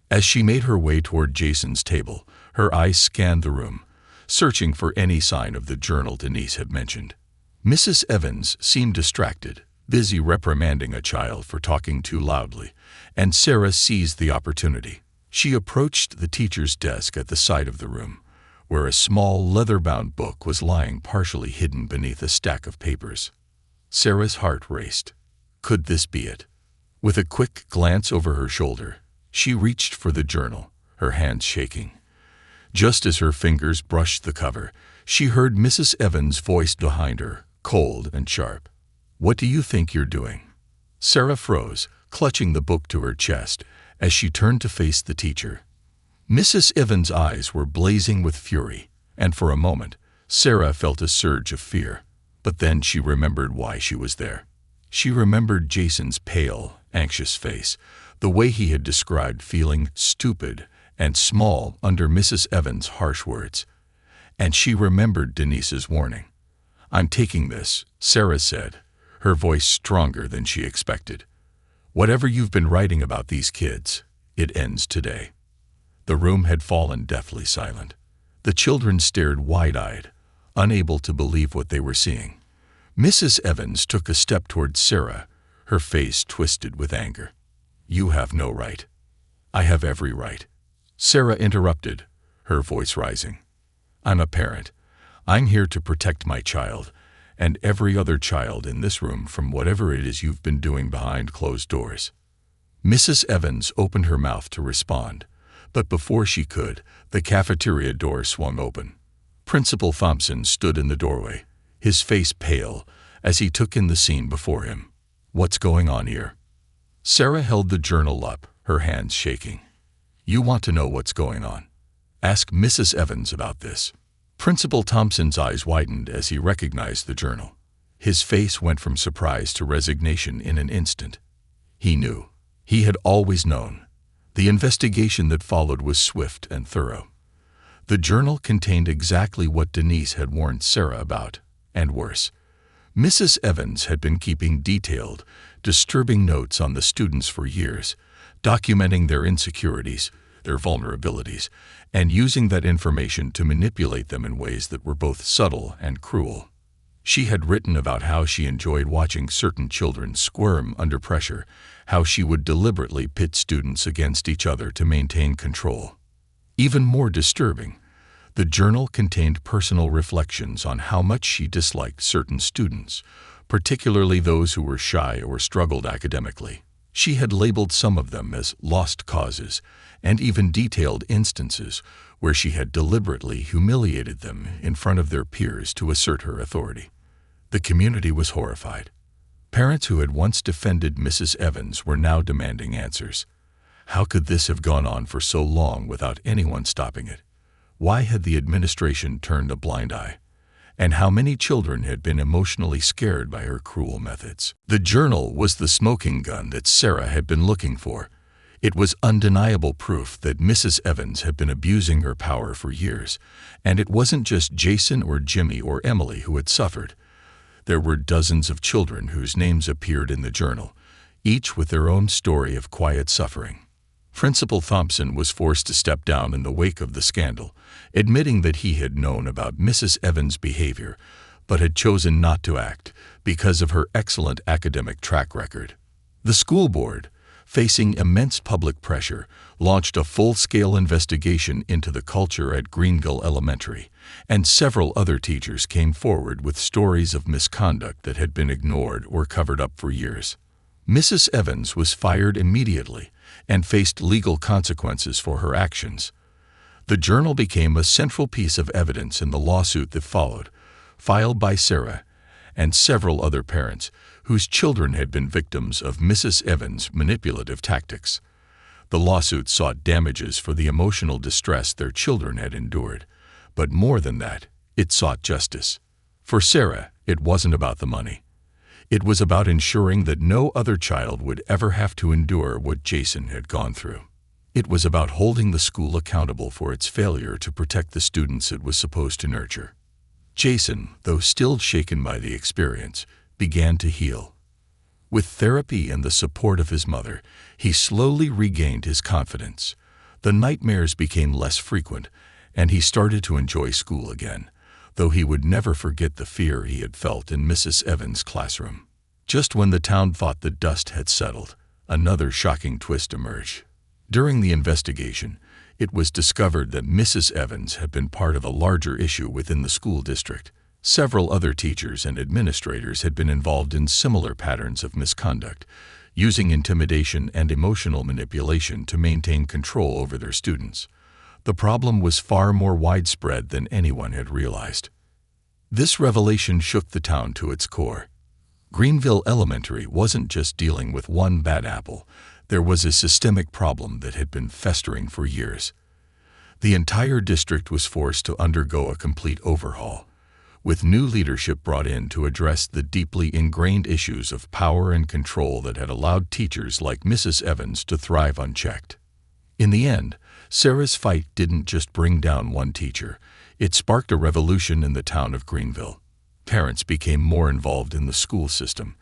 As she made her way toward Jason's table, her eyes scanned the room, searching for any sign of the journal Denise had mentioned. Mrs. Evans seemed distracted, busy reprimanding a child for talking too loudly, and Sarah seized the opportunity. She approached the teacher's desk at the side of the room, where a small leather-bound book was lying partially hidden beneath a stack of papers. Sarah's heart raced. Could this be it? With a quick glance over her shoulder, she reached for the journal, her hands shaking. Just as her fingers brushed the cover, she heard Mrs. Evans' voice behind her, cold and sharp. "What do you think you're doing?" Sarah froze, clutching the book to her chest, as she turned to face the teacher. Mrs. Evans' eyes were blazing with fury, and for a moment, Sarah felt a surge of fear. But then she remembered why she was there. She remembered Jason's pale, anxious face, the way he had described feeling stupid and small under Mrs. Evans' harsh words. And she remembered Denise's warning. "I'm taking this," Sarah said, her voice stronger than she expected. "Whatever you've been writing about these kids, it ends today." The room had fallen deathly silent. The children stared wide-eyed, unable to believe what they were seeing. Mrs. Evans took a step toward Sarah, her face twisted with anger. "You have no right." "I have every right," Sarah interrupted, her voice rising. "I'm a parent. I'm here to protect my child, and every other child in this room from whatever it is you've been doing behind closed doors." Mrs. Evans opened her mouth to respond, but before she could, the cafeteria door swung open. Principal Thompson stood in the doorway, his face pale, as he took in the scene before him. "What's going on here?" Sarah held the journal up, her hands shaking. "You want to know what's going on? Ask Mrs. Evans about this." Principal Thompson's eyes widened as he recognized the journal. His face went from surprise to resignation in an instant. He knew. He had always known. The investigation that followed was swift and thorough. The journal contained exactly what Denise had warned Sarah about, and worse. Mrs. Evans had been keeping detailed, disturbing notes on the students for years, documenting their insecurities, their vulnerabilities, and using that information to manipulate them in ways that were both subtle and cruel. She had written about how she enjoyed watching certain children squirm under pressure, how she would deliberately pit students against each other to maintain control. Even more disturbing, the journal contained personal reflections on how much she disliked certain students, particularly those who were shy or struggled academically. She had labeled some of them as lost causes, and even detailed instances where she had deliberately humiliated them in front of their peers to assert her authority. The community was horrified. Parents who had once defended Mrs. Evans were now demanding answers. How could this have gone on for so long without anyone stopping it? Why had the administration turned a blind eye? And how many children had been emotionally scared by her cruel methods? The journal was the smoking gun that Sarah had been looking for. It was undeniable proof that Mrs. Evans had been abusing her power for years, and it wasn't just Jason or Jimmy or Emily who had suffered. There were dozens of children whose names appeared in the journal, each with their own story of quiet suffering. Principal Thompson was forced to step down in the wake of the scandal, admitting that he had known about Mrs. Evans' behavior, but had chosen not to act because of her excellent academic track record. The school board, facing immense public pressure, launched a full-scale investigation into the culture at Greenville Elementary, and several other teachers came forward with stories of misconduct that had been ignored or covered up for years. Mrs. Evans was fired immediately and faced legal consequences for her actions. The journal became a central piece of evidence in the lawsuit that followed, filed by Sarah and several other parents whose children had been victims of Mrs. Evans' manipulative tactics. The lawsuit sought damages for the emotional distress their children had endured, but more than that, it sought justice. For Sarah, it wasn't about the money. It was about ensuring that no other child would ever have to endure what Jason had gone through. It was about holding the school accountable for its failure to protect the students it was supposed to nurture. Jason, though still shaken by the experience, began to heal. With therapy and the support of his mother, he slowly regained his confidence. The nightmares became less frequent, and he started to enjoy school again, though he would never forget the fear he had felt in Mrs. Evans' classroom. Just when the town thought the dust had settled, another shocking twist emerged. During the investigation, it was discovered that Mrs. Evans had been part of a larger issue within the school district. Several other teachers and administrators had been involved in similar patterns of misconduct, using intimidation and emotional manipulation to maintain control over their students. The problem was far more widespread than anyone had realized. This revelation shook the town to its core. Greenville Elementary wasn't just dealing with one bad apple. There was a systemic problem that had been festering for years. The entire district was forced to undergo a complete overhaul, with new leadership brought in to address the deeply ingrained issues of power and control that had allowed teachers like Mrs. Evans to thrive unchecked. In the end, Sarah's fight didn't just bring down one teacher. It sparked a revolution in the town of Greenville. Parents became more involved in the school system.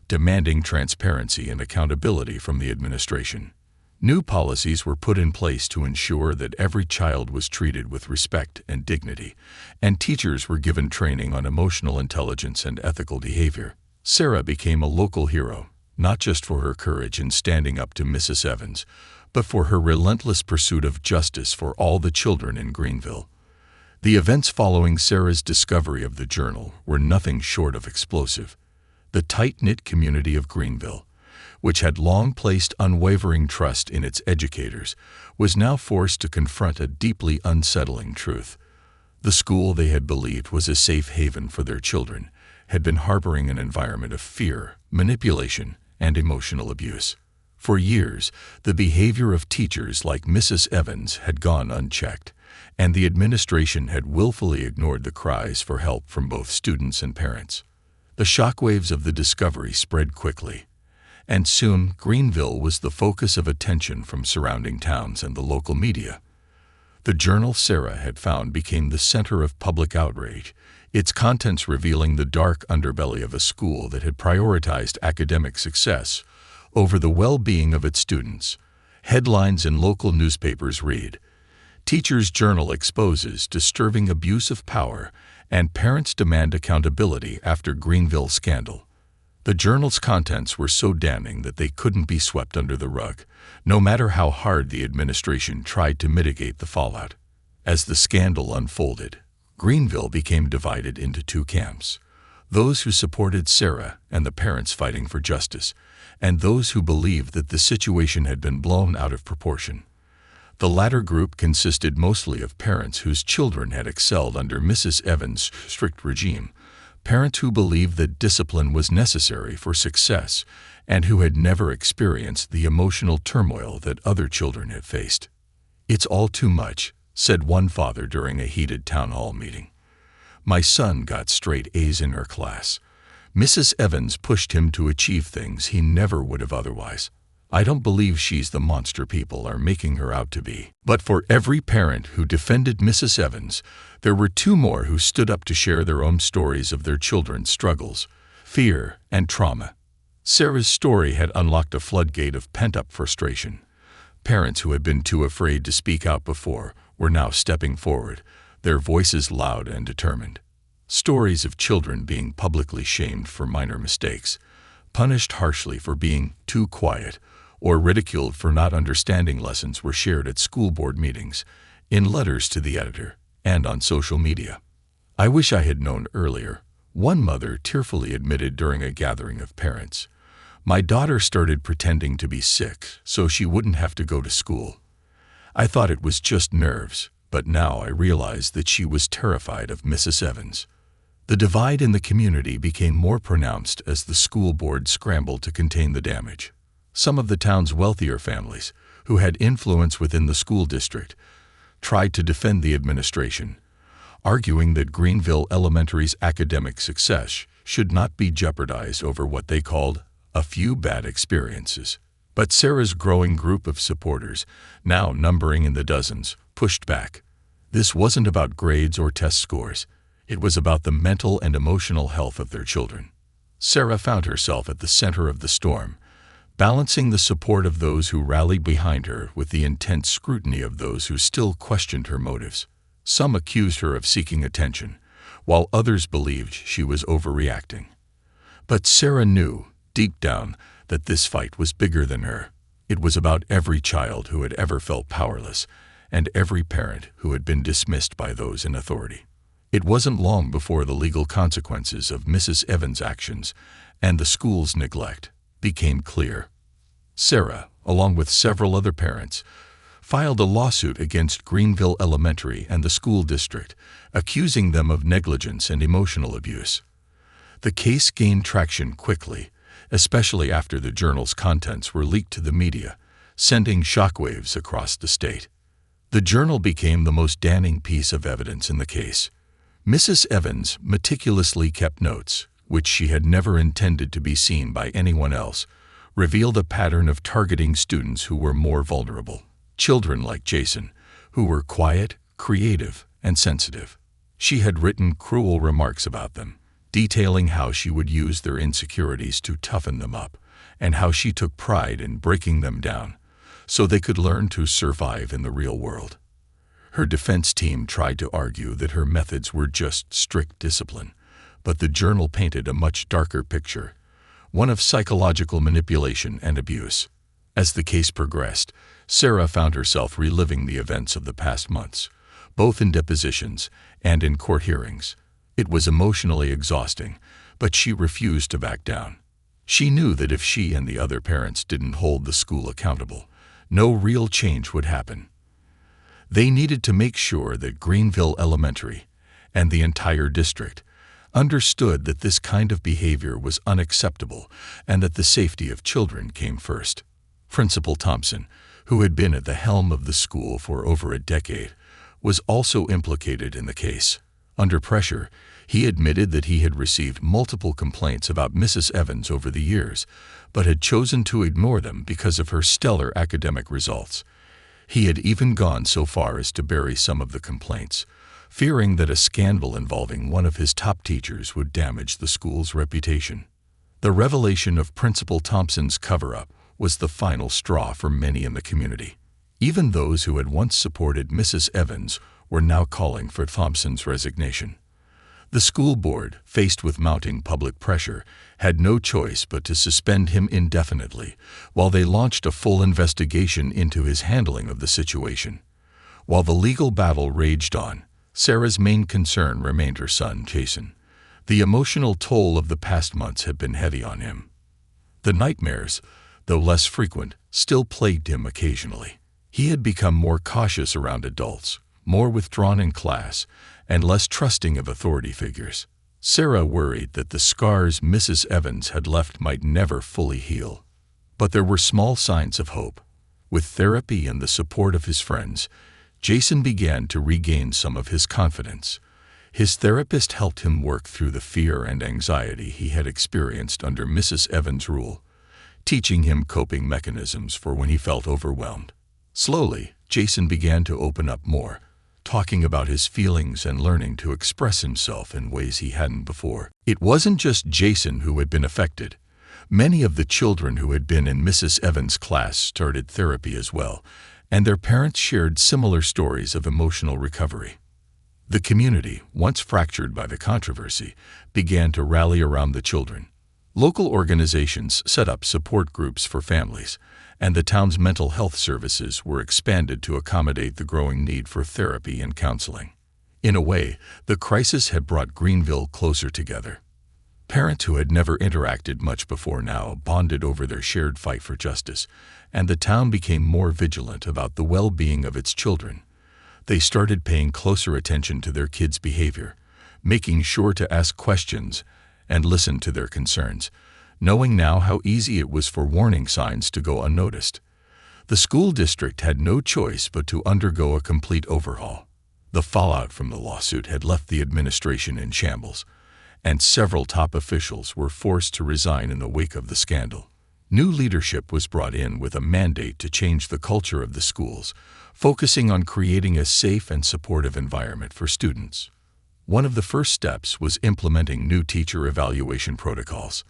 demanding transparency and accountability from the administration. New policies were put in place to ensure that every child was treated with respect and dignity, and teachers were given training on emotional intelligence and ethical behavior. Sarah became a local hero, not just for her courage in standing up to Mrs. Evans, but for her relentless pursuit of justice for all the children in Greenville. The events following Sarah's discovery of the journal were nothing short of explosive. The tight-knit community of Greenville, which had long placed unwavering trust in its educators, was now forced to confront a deeply unsettling truth. The school they had believed was a safe haven for their children had been harboring an environment of fear, manipulation, and emotional abuse. For years, the behavior of teachers like Mrs. Evans had gone unchecked, and the administration had willfully ignored the cries for help from both students and parents. The shockwaves of the discovery spread quickly, and soon Greenville was the focus of attention from surrounding towns and the local media. The journal Sarah had found became the center of public outrage, its contents revealing the dark underbelly of a school that had prioritized academic success over the well-being of its students. Headlines in local newspapers read, "Teacher's Journal exposes disturbing abuse of power and parents demand accountability after Greenville scandal." The journal's contents were so damning that they couldn't be swept under the rug, no matter how hard the administration tried to mitigate the fallout. As the scandal unfolded, Greenville became divided into two camps: those who supported Sarah and the parents fighting for justice, and those who believed that the situation had been blown out of proportion. The latter group consisted mostly of parents whose children had excelled under Mrs. Evans' strict regime, parents who believed that discipline was necessary for success and who had never experienced the emotional turmoil that other children had faced. "It's all too much," said one father during a heated town hall meeting. "My son got straight A's in her class. Mrs. Evans pushed him to achieve things he never would have otherwise. I don't believe she's the monster people are making her out to be." But for every parent who defended Mrs. Evans, there were two more who stood up to share their own stories of their children's struggles, fear, and trauma. Sarah's story had unlocked a floodgate of pent-up frustration. Parents who had been too afraid to speak out before were now stepping forward, their voices loud and determined. Stories of children being publicly shamed for minor mistakes, punished harshly for being too quiet, or ridiculed for not understanding lessons were shared at school board meetings, in letters to the editor, and on social media. "I wish I had known earlier," one mother tearfully admitted during a gathering of parents. "My daughter started pretending to be sick so she wouldn't have to go to school. I thought it was just nerves, but now I realize that she was terrified of Mrs. Evans." The divide in the community became more pronounced as the school board scrambled to contain the damage. Some of the town's wealthier families, who had influence within the school district, tried to defend the administration, arguing that Greenville Elementary's academic success should not be jeopardized over what they called a few bad experiences. But Sarah's growing group of supporters, now numbering in the dozens, pushed back. This wasn't about grades or test scores. It was about the mental and emotional health of their children. Sarah found herself at the center of the storm, balancing the support of those who rallied behind her with the intense scrutiny of those who still questioned her motives. Some accused her of seeking attention, while others believed she was overreacting. But Sarah knew, deep down, that this fight was bigger than her. It was about every child who had ever felt powerless, and every parent who had been dismissed by those in authority. It wasn't long before the legal consequences of Mrs. Evans' actions and the school's neglect became clear. Sarah, along with several other parents, filed a lawsuit against Greenville Elementary and the school district, accusing them of negligence and emotional abuse. The case gained traction quickly, especially after the journal's contents were leaked to the media, sending shockwaves across the state. The journal became the most damning piece of evidence in the case. Mrs. Evans meticulously kept notes, which she had never intended to be seen by anyone else, revealed a pattern of targeting students who were more vulnerable, children like Jason, who were quiet, creative, and sensitive. She had written cruel remarks about them, detailing how she would use their insecurities to toughen them up, and how she took pride in breaking them down so they could learn to survive in the real world. Her defense team tried to argue that her methods were just strict discipline, but the journal painted a much darker picture, one of psychological manipulation and abuse. As the case progressed, Sarah found herself reliving the events of the past months, both in depositions and in court hearings. It was emotionally exhausting, but she refused to back down. She knew that if she and the other parents didn't hold the school accountable, no real change would happen. They needed to make sure that Greenville Elementary and the entire district understood that this kind of behavior was unacceptable and that the safety of children came first. Principal Thompson, who had been at the helm of the school for over a decade, was also implicated in the case. Under pressure, he admitted that he had received multiple complaints about Mrs. Evans over the years, but had chosen to ignore them because of her stellar academic results. He had even gone so far as to bury some of the complaints, fearing that a scandal involving one of his top teachers would damage the school's reputation. The revelation of Principal Thompson's cover-up was the final straw for many in the community. Even those who had once supported Mrs. Evans were now calling for Thompson's resignation. The school board, faced with mounting public pressure, had no choice but to suspend him indefinitely, while they launched a full investigation into his handling of the situation. While the legal battle raged on, Sarah's main concern remained her son, Jason. The emotional toll of the past months had been heavy on him. The nightmares, though less frequent, still plagued him occasionally. He had become more cautious around adults, more withdrawn in class, and less trusting of authority figures. Sarah worried that the scars Mrs. Evans had left might never fully heal. But there were small signs of hope. With therapy and the support of his friends, Jason began to regain some of his confidence. His therapist helped him work through the fear and anxiety he had experienced under Mrs. Evans' rule, teaching him coping mechanisms for when he felt overwhelmed. Slowly, Jason began to open up more, talking about his feelings and learning to express himself in ways he hadn't before. It wasn't just Jason who had been affected. Many of the children who had been in Mrs. Evans' class started therapy as well, and their parents shared similar stories of emotional recovery. The community, once fractured by the controversy, began to rally around the children. Local organizations set up support groups for families, and the town's mental health services were expanded to accommodate the growing need for therapy and counseling. In a way, the crisis had brought Greenville closer together. Parents who had never interacted much before now bonded over their shared fight for justice, and the town became more vigilant about the well-being of its children. They started paying closer attention to their kids' behavior, making sure to ask questions and listen to their concerns, knowing now how easy it was for warning signs to go unnoticed. The school district had no choice but to undergo a complete overhaul. The fallout from the lawsuit had left the administration in shambles, and several top officials were forced to resign in the wake of the scandal. New leadership was brought in with a mandate to change the culture of the schools, focusing on creating a safe and supportive environment for students. One of the first steps was implementing new teacher evaluation protocols.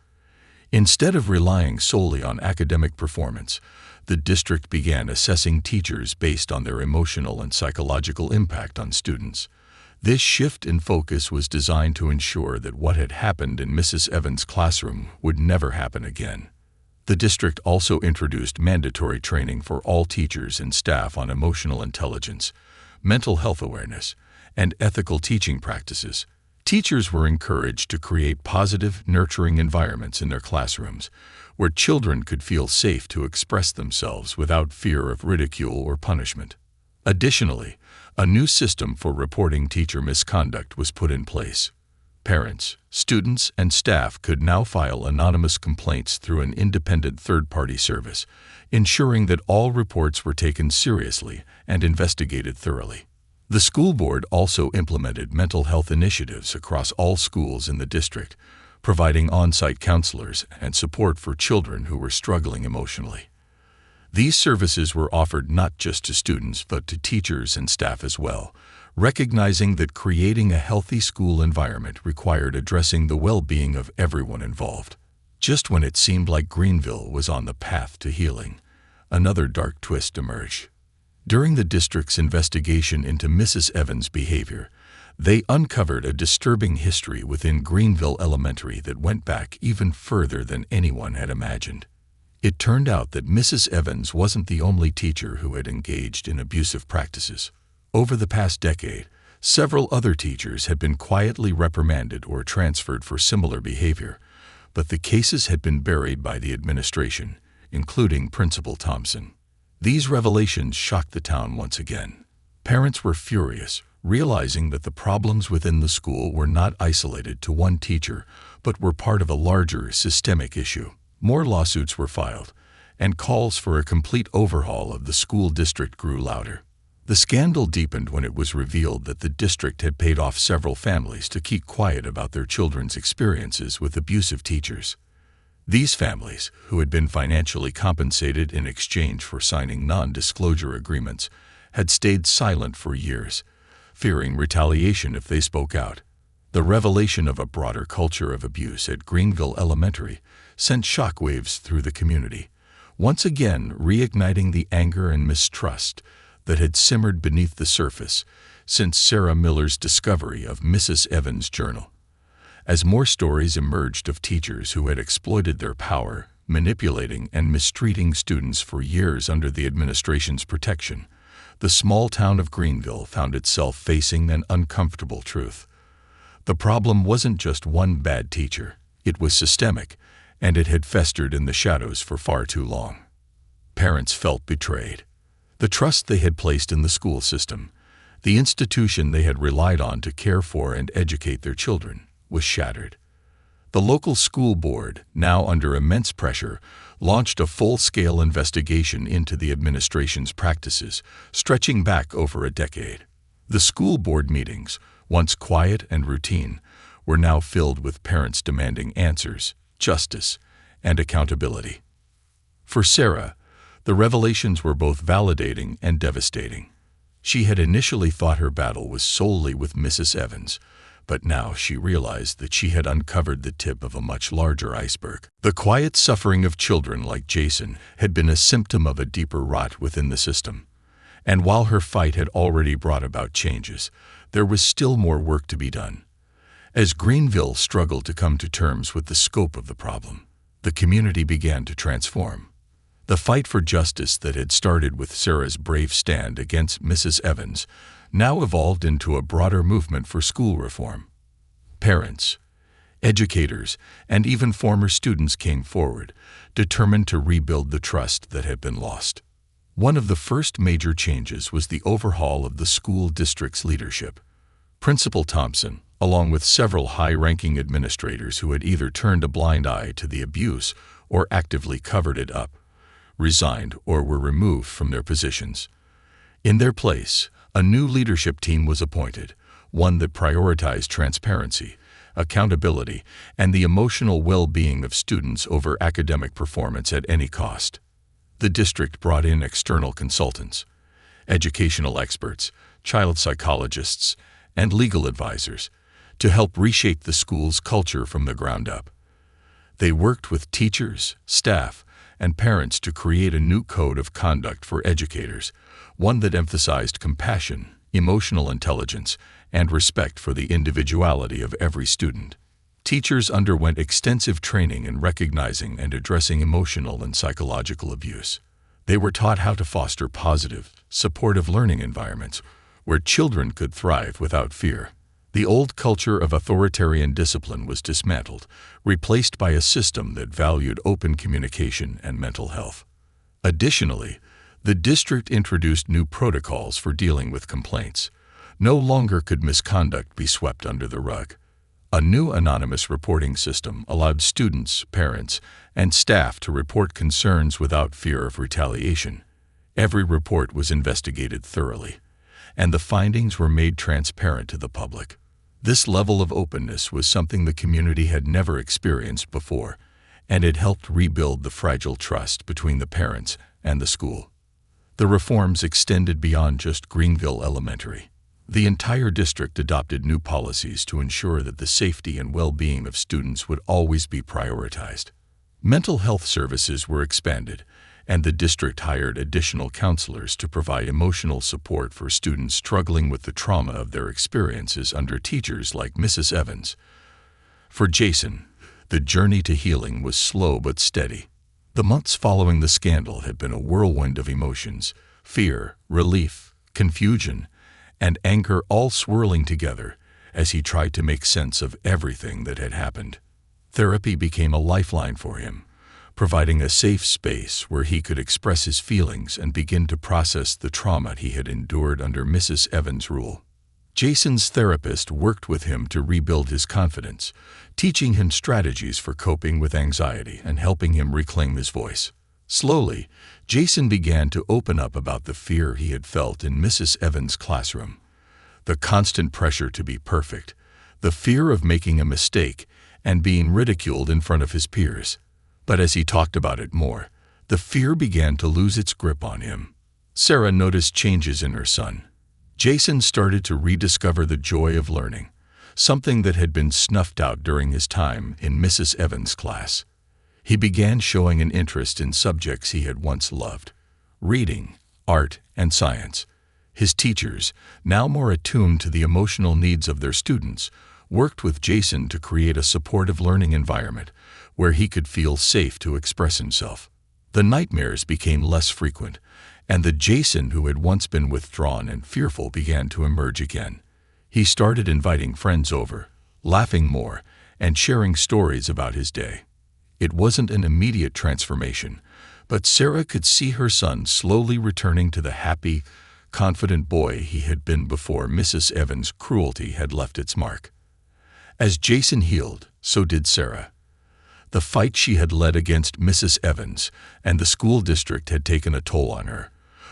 Instead of relying solely on academic performance, the district began assessing teachers based on their emotional and psychological impact on students. This shift in focus was designed to ensure that what had happened in Mrs. Evans' classroom would never happen again. The district also introduced mandatory training for all teachers and staff on emotional intelligence, mental health awareness, and ethical teaching practices. Teachers were encouraged to create positive, nurturing environments in their classrooms, where children could feel safe to express themselves without fear of ridicule or punishment. Additionally, a new system for reporting teacher misconduct was put in place. Parents, students, and staff could now file anonymous complaints through an independent third-party service, ensuring that all reports were taken seriously and investigated thoroughly. The school board also implemented mental health initiatives across all schools in the district, providing on-site counselors and support for children who were struggling emotionally. These services were offered not just to students but to teachers and staff as well, recognizing that creating a healthy school environment required addressing the well-being of everyone involved. Just when it seemed like Greenville was on the path to healing, another dark twist emerged. During the district's investigation into Mrs. Evans' behavior, they uncovered a disturbing history within Greenville Elementary that went back even further than anyone had imagined. It turned out that Mrs. Evans wasn't the only teacher who had engaged in abusive practices. Over the past decade, several other teachers had been quietly reprimanded or transferred for similar behavior, but the cases had been buried by the administration, including Principal Thompson. These revelations shocked the town once again. Parents were furious, realizing that the problems within the school were not isolated to one teacher, but were part of a larger systemic issue. More lawsuits were filed, and calls for a complete overhaul of the school district grew louder. The scandal deepened when it was revealed that the district had paid off several families to keep quiet about their children's experiences with abusive teachers. These families, who had been financially compensated in exchange for signing non-disclosure agreements, had stayed silent for years, fearing retaliation if they spoke out. The revelation of a broader culture of abuse at Greenville Elementary sent shockwaves through the community, once again reigniting the anger and mistrust that had simmered beneath the surface since Sarah Miller's discovery of Mrs. Evans' journal. As more stories emerged of teachers who had exploited their power, manipulating and mistreating students for years under the administration's protection, the small town of Greenville found itself facing an uncomfortable truth. The problem wasn't just one bad teacher, it was systemic, and it had festered in the shadows for far too long. Parents felt betrayed. The trust they had placed in the school system, the institution they had relied on to care for and educate their children, was shattered. The local school board, now under immense pressure, launched a full-scale investigation into the administration's practices, stretching back over a decade. The school board meetings, once quiet and routine, were now filled with parents demanding answers, justice, and accountability. For Sarah, the revelations were both validating and devastating. She had initially thought her battle was solely with Mrs. Evans, but now she realized that she had uncovered the tip of a much larger iceberg. The quiet suffering of children like Jason had been a symptom of a deeper rot within the system. And while her fight had already brought about changes, there was still more work to be done. As Greenville struggled to come to terms with the scope of the problem, the community began to transform. The fight for justice that had started with Sarah's brave stand against Mrs. Evans now evolved into a broader movement for school reform. Parents, educators, and even former students came forward, determined to rebuild the trust that had been lost. One of the first major changes was the overhaul of the school district's leadership. Principal Thompson, along with several high-ranking administrators who had either turned a blind eye to the abuse or actively covered it up, resigned or were removed from their positions. In their place, a new leadership team was appointed, one that prioritized transparency, accountability, and the emotional well-being of students over academic performance at any cost. The district brought in external consultants, educational experts, child psychologists, and legal advisors to help reshape the school's culture from the ground up. They worked with teachers, staff, and parents to create a new code of conduct for educators, one that emphasized compassion, emotional intelligence, and respect for the individuality of every student. Teachers underwent extensive training in recognizing and addressing emotional and psychological abuse. They were taught how to foster positive, supportive learning environments where children could thrive without fear. The old culture of authoritarian discipline was dismantled, replaced by a system that valued open communication and mental health. Additionally, the district introduced new protocols for dealing with complaints. No longer could misconduct be swept under the rug. A new anonymous reporting system allowed students, parents, and staff to report concerns without fear of retaliation. Every report was investigated thoroughly, and the findings were made transparent to the public. This level of openness was something the community had never experienced before, and it helped rebuild the fragile trust between the parents and the school. The reforms extended beyond just Greenville Elementary. The entire district adopted new policies to ensure that the safety and well-being of students would always be prioritized. Mental health services were expanded, and the district hired additional counselors to provide emotional support for students struggling with the trauma of their experiences under teachers like Mrs. Evans. For Jason, the journey to healing was slow but steady. The months following the scandal had been a whirlwind of emotions: fear, relief, confusion, and anger, all swirling together as he tried to make sense of everything that had happened. Therapy became a lifeline for him, providing a safe space where he could express his feelings and begin to process the trauma he had endured under Mrs. Evans' rule. Jason's therapist worked with him to rebuild his confidence, teaching him strategies for coping with anxiety and helping him reclaim his voice. Slowly, Jason began to open up about the fear he had felt in Mrs. Evans' classroom. The constant pressure to be perfect, the fear of making a mistake, and being ridiculed in front of his peers. But as he talked about it more, the fear began to lose its grip on him. Sarah noticed changes in her son. Jason started to rediscover the joy of learning, something that had been snuffed out during his time in Mrs. Evans' class. He began showing an interest in subjects he had once loved: reading, art, and science. His teachers, now more attuned to the emotional needs of their students, worked with Jason to create a supportive learning environment where he could feel safe to express himself. The nightmares became less frequent, and the Jason who had once been withdrawn and fearful began to emerge again. He started inviting friends over, laughing more, and sharing stories about his day. It wasn't an immediate transformation, but Sarah could see her son slowly returning to the happy, confident boy he had been before Mrs. Evans' cruelty had left its mark. As Jason healed, so did Sarah. The fight she had led against Mrs. Evans and the school district had taken a toll on her,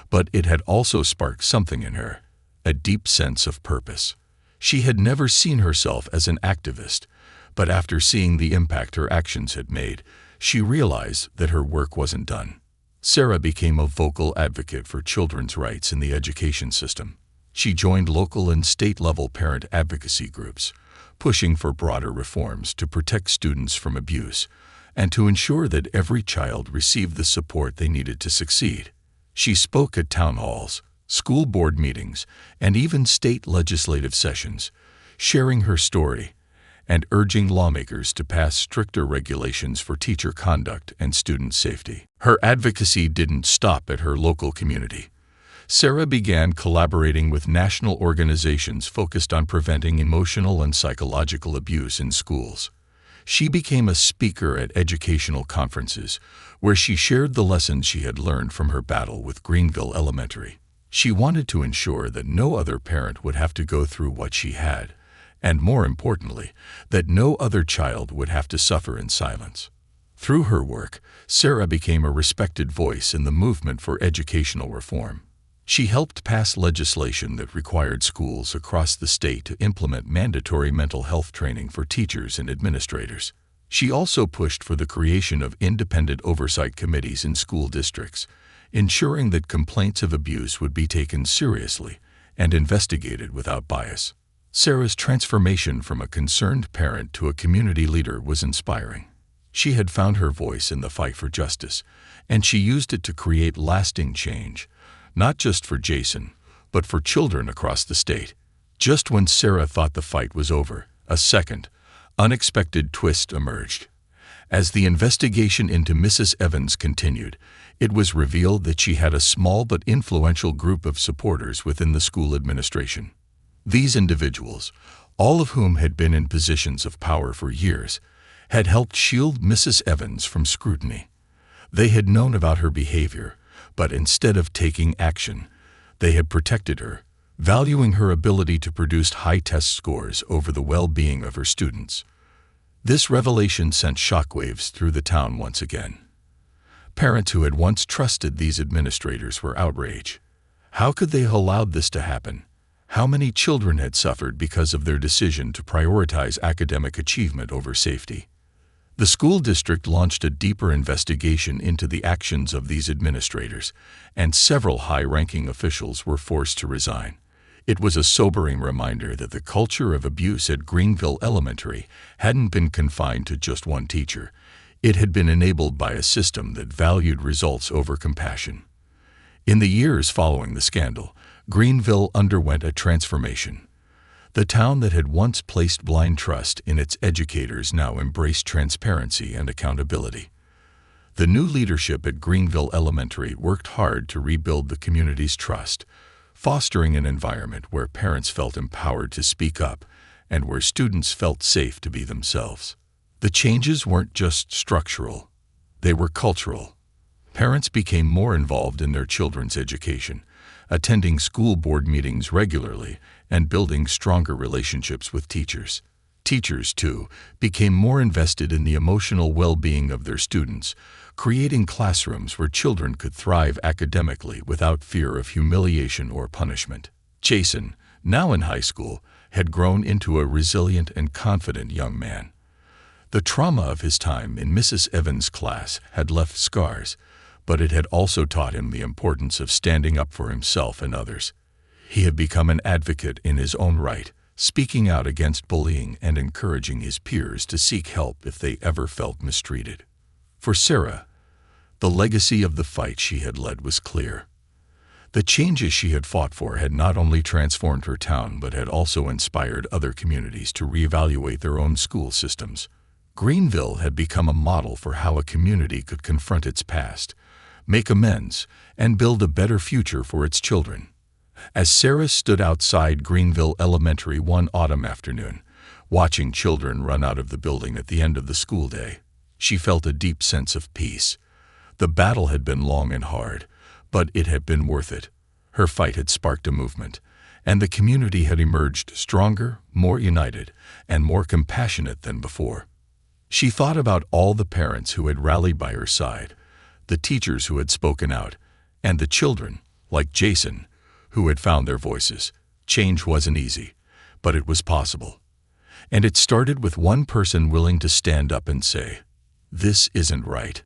but it had also sparked something in her, a deep sense of purpose. She had never seen herself as an activist, but after seeing the impact her actions had made, she realized that her work wasn't done. Sarah became a vocal advocate for children's rights in the education system. She joined local and state-level parent advocacy groups, pushing for broader reforms to protect students from abuse and to ensure that every child received the support they needed to succeed. She spoke at town halls, school board meetings, and even state legislative sessions, sharing her story and urging lawmakers to pass stricter regulations for teacher conduct and student safety. Her advocacy didn't stop at her local community. Sarah began collaborating with national organizations focused on preventing emotional and psychological abuse in schools. She became a speaker at educational conferences, where she shared the lessons she had learned from her battle with Greenville Elementary. She wanted to ensure that no other parent would have to go through what she had, and more importantly, that no other child would have to suffer in silence. Through her work, Sarah became a respected voice in the movement for educational reform. She helped pass legislation that required schools across the state to implement mandatory mental health training for teachers and administrators. She also pushed for the creation of independent oversight committees in school districts, ensuring that complaints of abuse would be taken seriously and investigated without bias. Sarah's transformation from a concerned parent to a community leader was inspiring. She had found her voice in the fight for justice, and she used it to create lasting change, not just for Jason, but for children across the state. Just when Sarah thought the fight was over, a second, unexpected twist emerged. As the investigation into Mrs. Evans continued, it was revealed that she had a small but influential group of supporters within the school administration. These individuals, all of whom had been in positions of power for years, had helped shield Mrs. Evans from scrutiny. They had known about her behavior, but instead of taking action, they had protected her, valuing her ability to produce high test scores over the well-being of her students. This revelation sent shockwaves through the town once again. Parents who had once trusted these administrators were outraged. How could they have allowed this to happen? How many children had suffered because of their decision to prioritize academic achievement over safety? The school district launched a deeper investigation into the actions of these administrators, and several high-ranking officials were forced to resign. It was a sobering reminder that the culture of abuse at Greenville Elementary hadn't been confined to just one teacher. It had been enabled by a system that valued results over compassion. In the years following the scandal, Greenville underwent a transformation. The town that had once placed blind trust in its educators now embraced transparency and accountability. The new leadership at Greenville Elementary worked hard to rebuild the community's trust, fostering an environment where parents felt empowered to speak up and where students felt safe to be themselves. The changes weren't just structural, they were cultural. Parents became more involved in their children's education, attending school board meetings regularly and building stronger relationships with teachers. Teachers, too, became more invested in the emotional well-being of their students, creating classrooms where children could thrive academically without fear of humiliation or punishment. Jason, now in high school, had grown into a resilient and confident young man. The trauma of his time in Mrs. Evans' class had left scars, but it had also taught him the importance of standing up for himself and others. He had become an advocate in his own right, speaking out against bullying and encouraging his peers to seek help if they ever felt mistreated. For Sarah, the legacy of the fight she had led was clear. The changes she had fought for had not only transformed her town but had also inspired other communities to reevaluate their own school systems. Greenville had become a model for how a community could confront its past, make amends, and build a better future for its children. As Sarah stood outside Greenville Elementary one autumn afternoon, watching children run out of the building at the end of the school day, she felt a deep sense of peace. The battle had been long and hard, but it had been worth it. Her fight had sparked a movement, and the community had emerged stronger, more united, and more compassionate than before. She thought about all the parents who had rallied by her side, the teachers who had spoken out, and the children, like Jason, who had found their voices. Change wasn't easy, but it was possible. And it started with one person willing to stand up and say, "This isn't right."